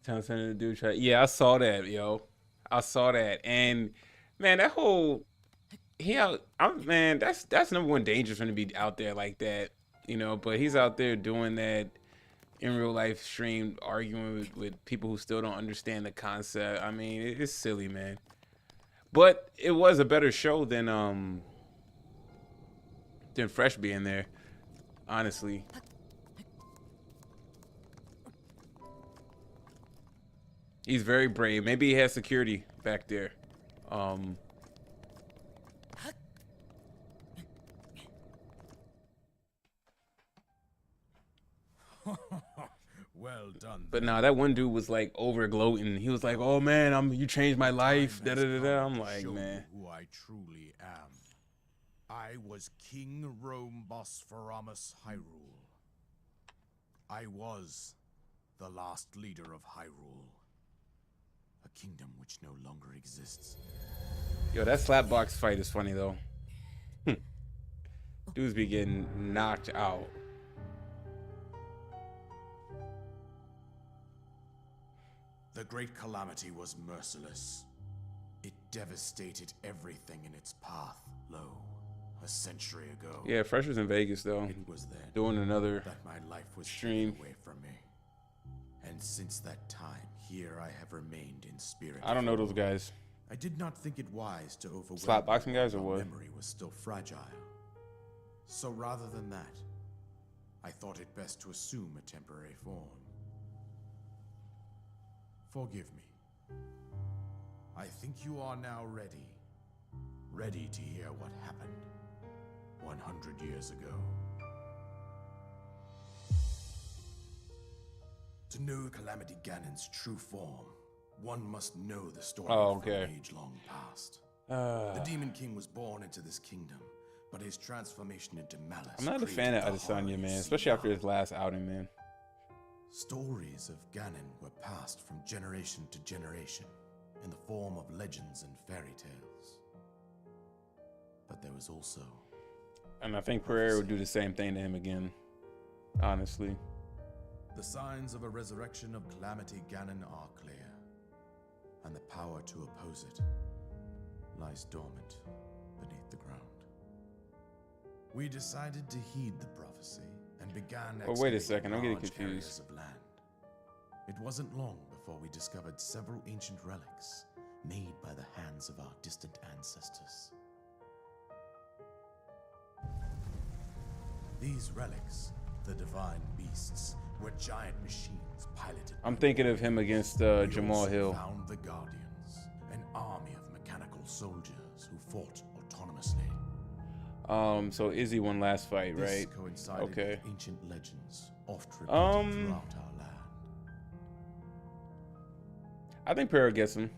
town center. The dude tried. Yeah, I saw that, yo. I saw that, and man, that whole man, that's number one dangerous when to be out there like that, you know. But he's out there doing that in real life, stream arguing with people who still don't understand the concept. I mean, it's silly, man. But it was a better show than Fresh being there, honestly. He's very brave. Maybe he has security back there. Well done. But nah, that one dude was like over gloating. He was like, "Oh man, you changed my life." Da da da da. I'm like, man, who I truly am. I was King Rome Bosphoramus Hyrule. I was the last leader of Hyrule, a kingdom which no longer exists. Yo, that slapbox fight is funny though. Dudes be getting knocked out. The Great Calamity was merciless. It devastated everything in its path. Lo, a century ago. Yeah, Fresh was in Vegas though. It was then doing another that my life was stream taken away from me. And since that time, here I have remained in spirit. I don't know those guys. I did not think it wise to overwhelm Slap boxing guys or my what? memory was still fragile. So rather than that, I thought it best to assume a temporary form. Forgive me. I think you are now ready. Ready to hear what happened 100 years ago. To know Calamity Ganon's true form, one must know the story from an age-long past. The Demon King was born into this kingdom, but his transformation into malice. I'm not a fan of Adesanya, man, especially after his last outing, man. Stories of Ganon were passed from generation to generation in the form of legends and fairy tales. But there was also... And I think Pereira would do the same thing to him again, honestly. The signs of a resurrection of Calamity Ganon are clear, and the power to oppose it lies dormant beneath the ground. We decided to heed the prophecy and began. But wait a second, I'm getting confused. Of land. It wasn't long before we discovered several ancient relics made by the hands of our distant ancestors. These relics, the divine beasts, were giant machines piloted. I'm thinking of him against Jamal Hill. Found the Guardians, an army of mechanical soldiers who fought autonomously. So Izzy won last fight, right? Okay. With ancient legends, oft repeated throughout our land. I think Pereira gets him.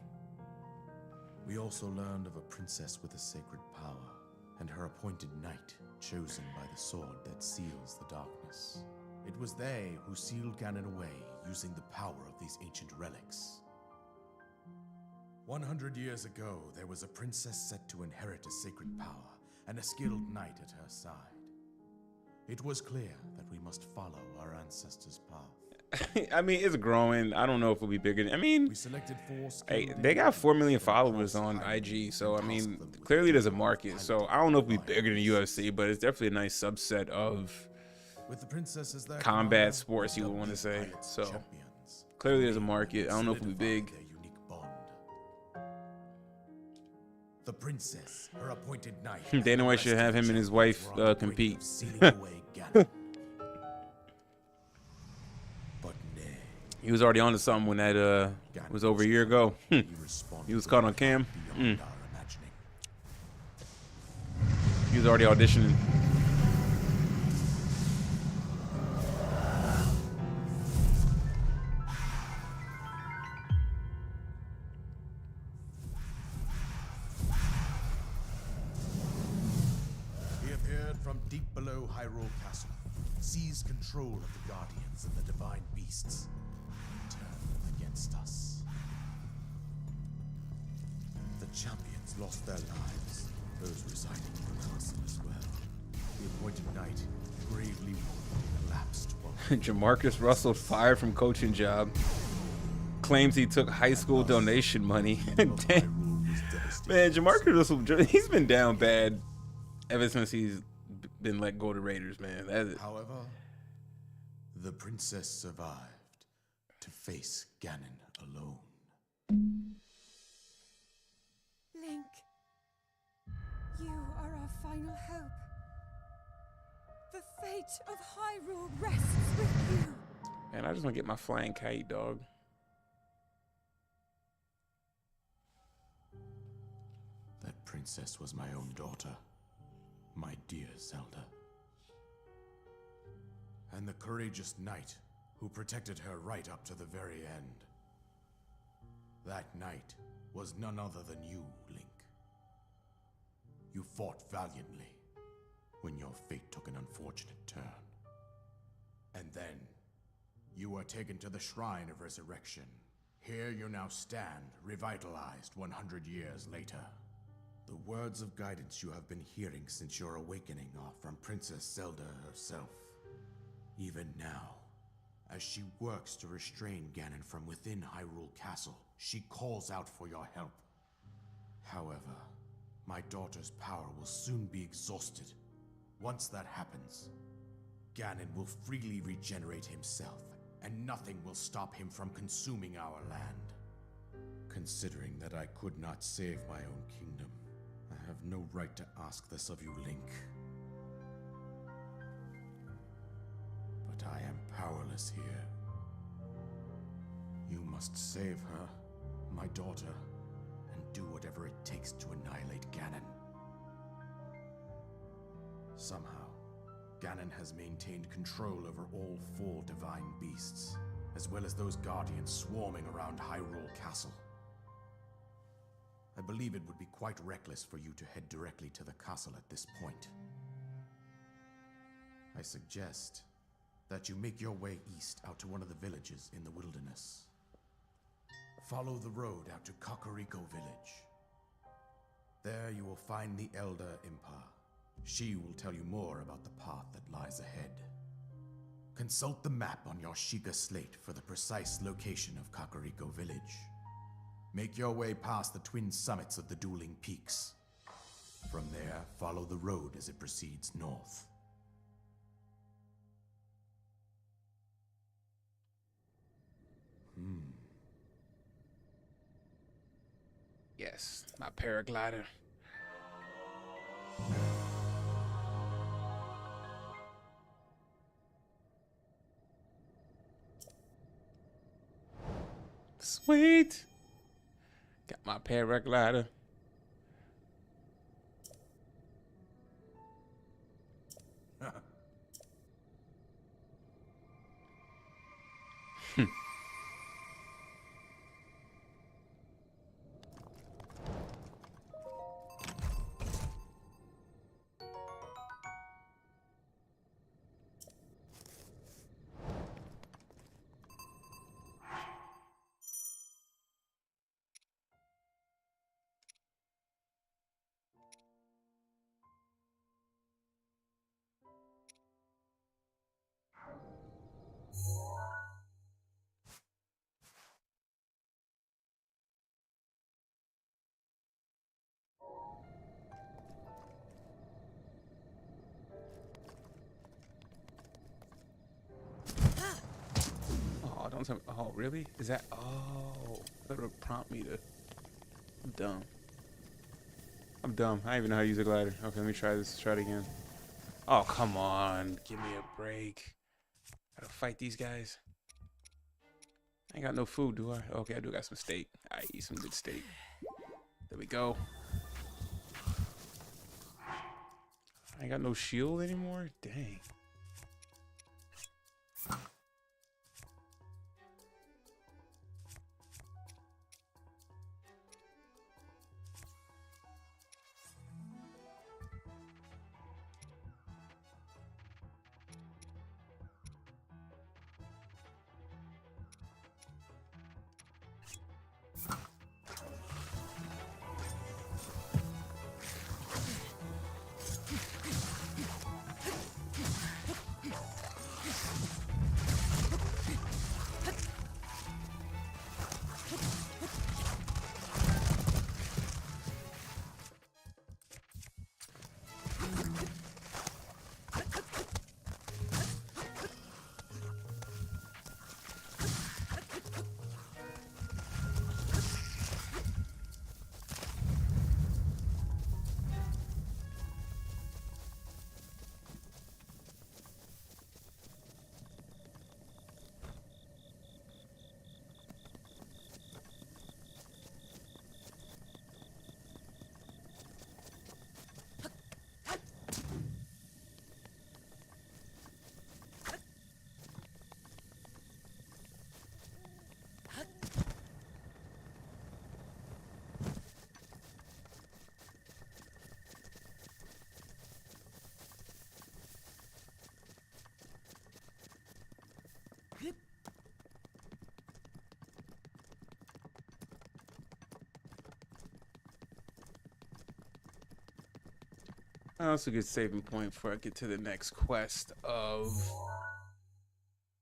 We also learned of a princess with a sacred power, and her appointed knight, chosen by the sword that seals the darkness. It was they who sealed Ganon away using the power of these ancient relics. 100 years ago, there was a princess set to inherit a sacred power, and a skilled knight at her side. It was clear that we must follow our ancestors' path. I mean, it's growing. I don't know if it'll be bigger. I mean, we selected they got 4 million followers on IG, so I mean, clearly there's a market. So I don't know if it'll be bigger than UFC, but it's definitely a nice subset of combat sports, you would want to say. So clearly there's a market. I don't know if it'll be big. The princess, her appointed knight. Dana White should have him and his wife compete. He was already on to something when that was over a year ago. He was caught on cam. He was already auditioning. Deep below Hyrule Castle, seized control of the Guardians and the Divine Beasts, and turned them against us. The champions lost their lives, those residing in the castle as well. The appointed knight gravely wounded in a Jamarcus Russell fired from coaching job. Claims he took high school donation money. Dang. Man, Jamarcus Russell, he's been down bad ever since he's been let go to Raiders, man. However, the princess survived to face Ganon alone. Link, you are our final hope. The fate of Hyrule rests with you. Man, I just want to get my flying kite, dog. That princess was my own daughter, my dear Zelda. And the courageous knight who protected her right up to the very end. That knight was none other than you, Link. You fought valiantly when your fate took an unfortunate turn. And then, you were taken to the Shrine of Resurrection. Here you now stand, revitalized 100 years later. The words of guidance you have been hearing since your awakening are from Princess Zelda herself. Even now, as she works to restrain Ganon from within Hyrule Castle, she calls out for your help. However, my daughter's power will soon be exhausted. Once that happens, Ganon will freely regenerate himself, and nothing will stop him from consuming our land. Considering that I could not save my own kingdom, I have no right to ask this of you, Link. But I am powerless here. You must save her, my daughter, and do whatever it takes to annihilate Ganon. Somehow, Ganon has maintained control over all 4 divine beasts, as well as those guardians swarming around Hyrule Castle. I believe it would be quite reckless for you to head directly to the castle at this point. I suggest that you make your way east out to one of the villages in the wilderness. Follow the road out to Kakariko Village. There you will find the Elder Impa. She will tell you more about the path that lies ahead. Consult the map on your Sheikah slate for the precise location of Kakariko Village. Make your way past the twin summits of the dueling peaks. From there, follow the road as it proceeds north. Yes, my paraglider. Sweet. Got my paraglider. Oh, don't tell me. Oh, really? Is that? Oh, that'll prompt me to. I'm dumb. I'm dumb. I don't even know how to use a glider. Okay, let me try this. Try it again. Oh, come on. Give me a break. Gotta fight these guys. I ain't got no food, do I? Okay, I do got some steak. I eat some good steak. There we go. I ain't got no shield anymore? Dang. That's a good saving point before I get to the next quest of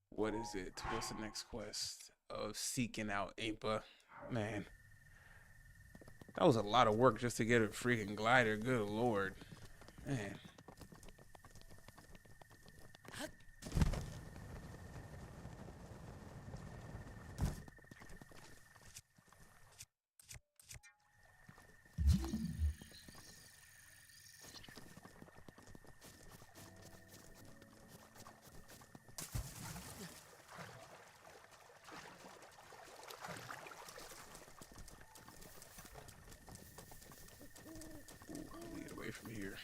what is it? What's the next quest of seeking out Impa? Man, that was a lot of work just to get a freaking glider. Good lord, man. Get away from here.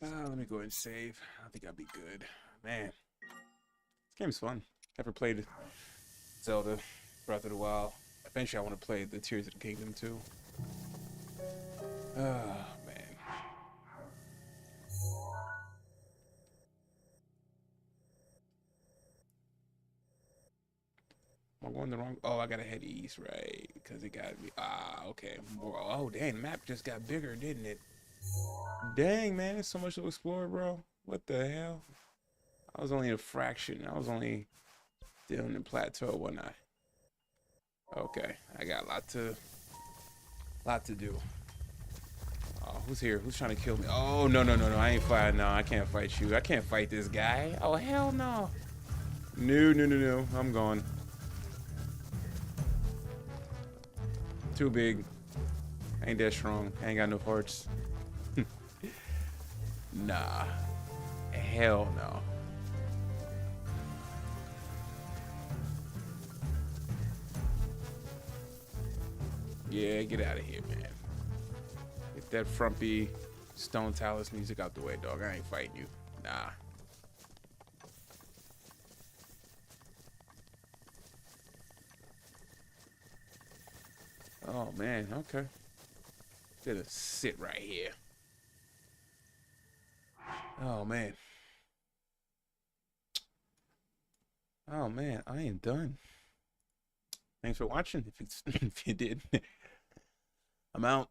Oh, let me go ahead and save. I think I'll be good. Man, this game's fun. Never played Zelda Breath of the Wild. Eventually, I want to play the Tears of the Kingdom too. Oh, man. Am I going the wrong? Oh, I gotta head east, right? Because it got me. Ah, okay. More. Oh, dang. The map just got bigger, didn't it? Dang, man. There's so much to explore, bro. What the hell? I was only a fraction. I was only still in the plateau, wasn't I? Okay. I got a lot to do. Oh, who's here? Who's trying to kill me? Oh, no, no, no, no. I ain't fighting. No, I can't fight you. I can't fight this guy. Oh, hell no. No, no, no, no. I'm gone. Too big. Ain't that strong. I ain't got no parts. Nah. Hell no. Yeah, get out of here, man. Get that frumpy Stone Talus music out the way, dog. I ain't fighting you. Nah. Oh, man. Okay. Gonna sit right here. Oh, man. Oh, man. I ain't done. Thanks for watching. If you did, I'm out.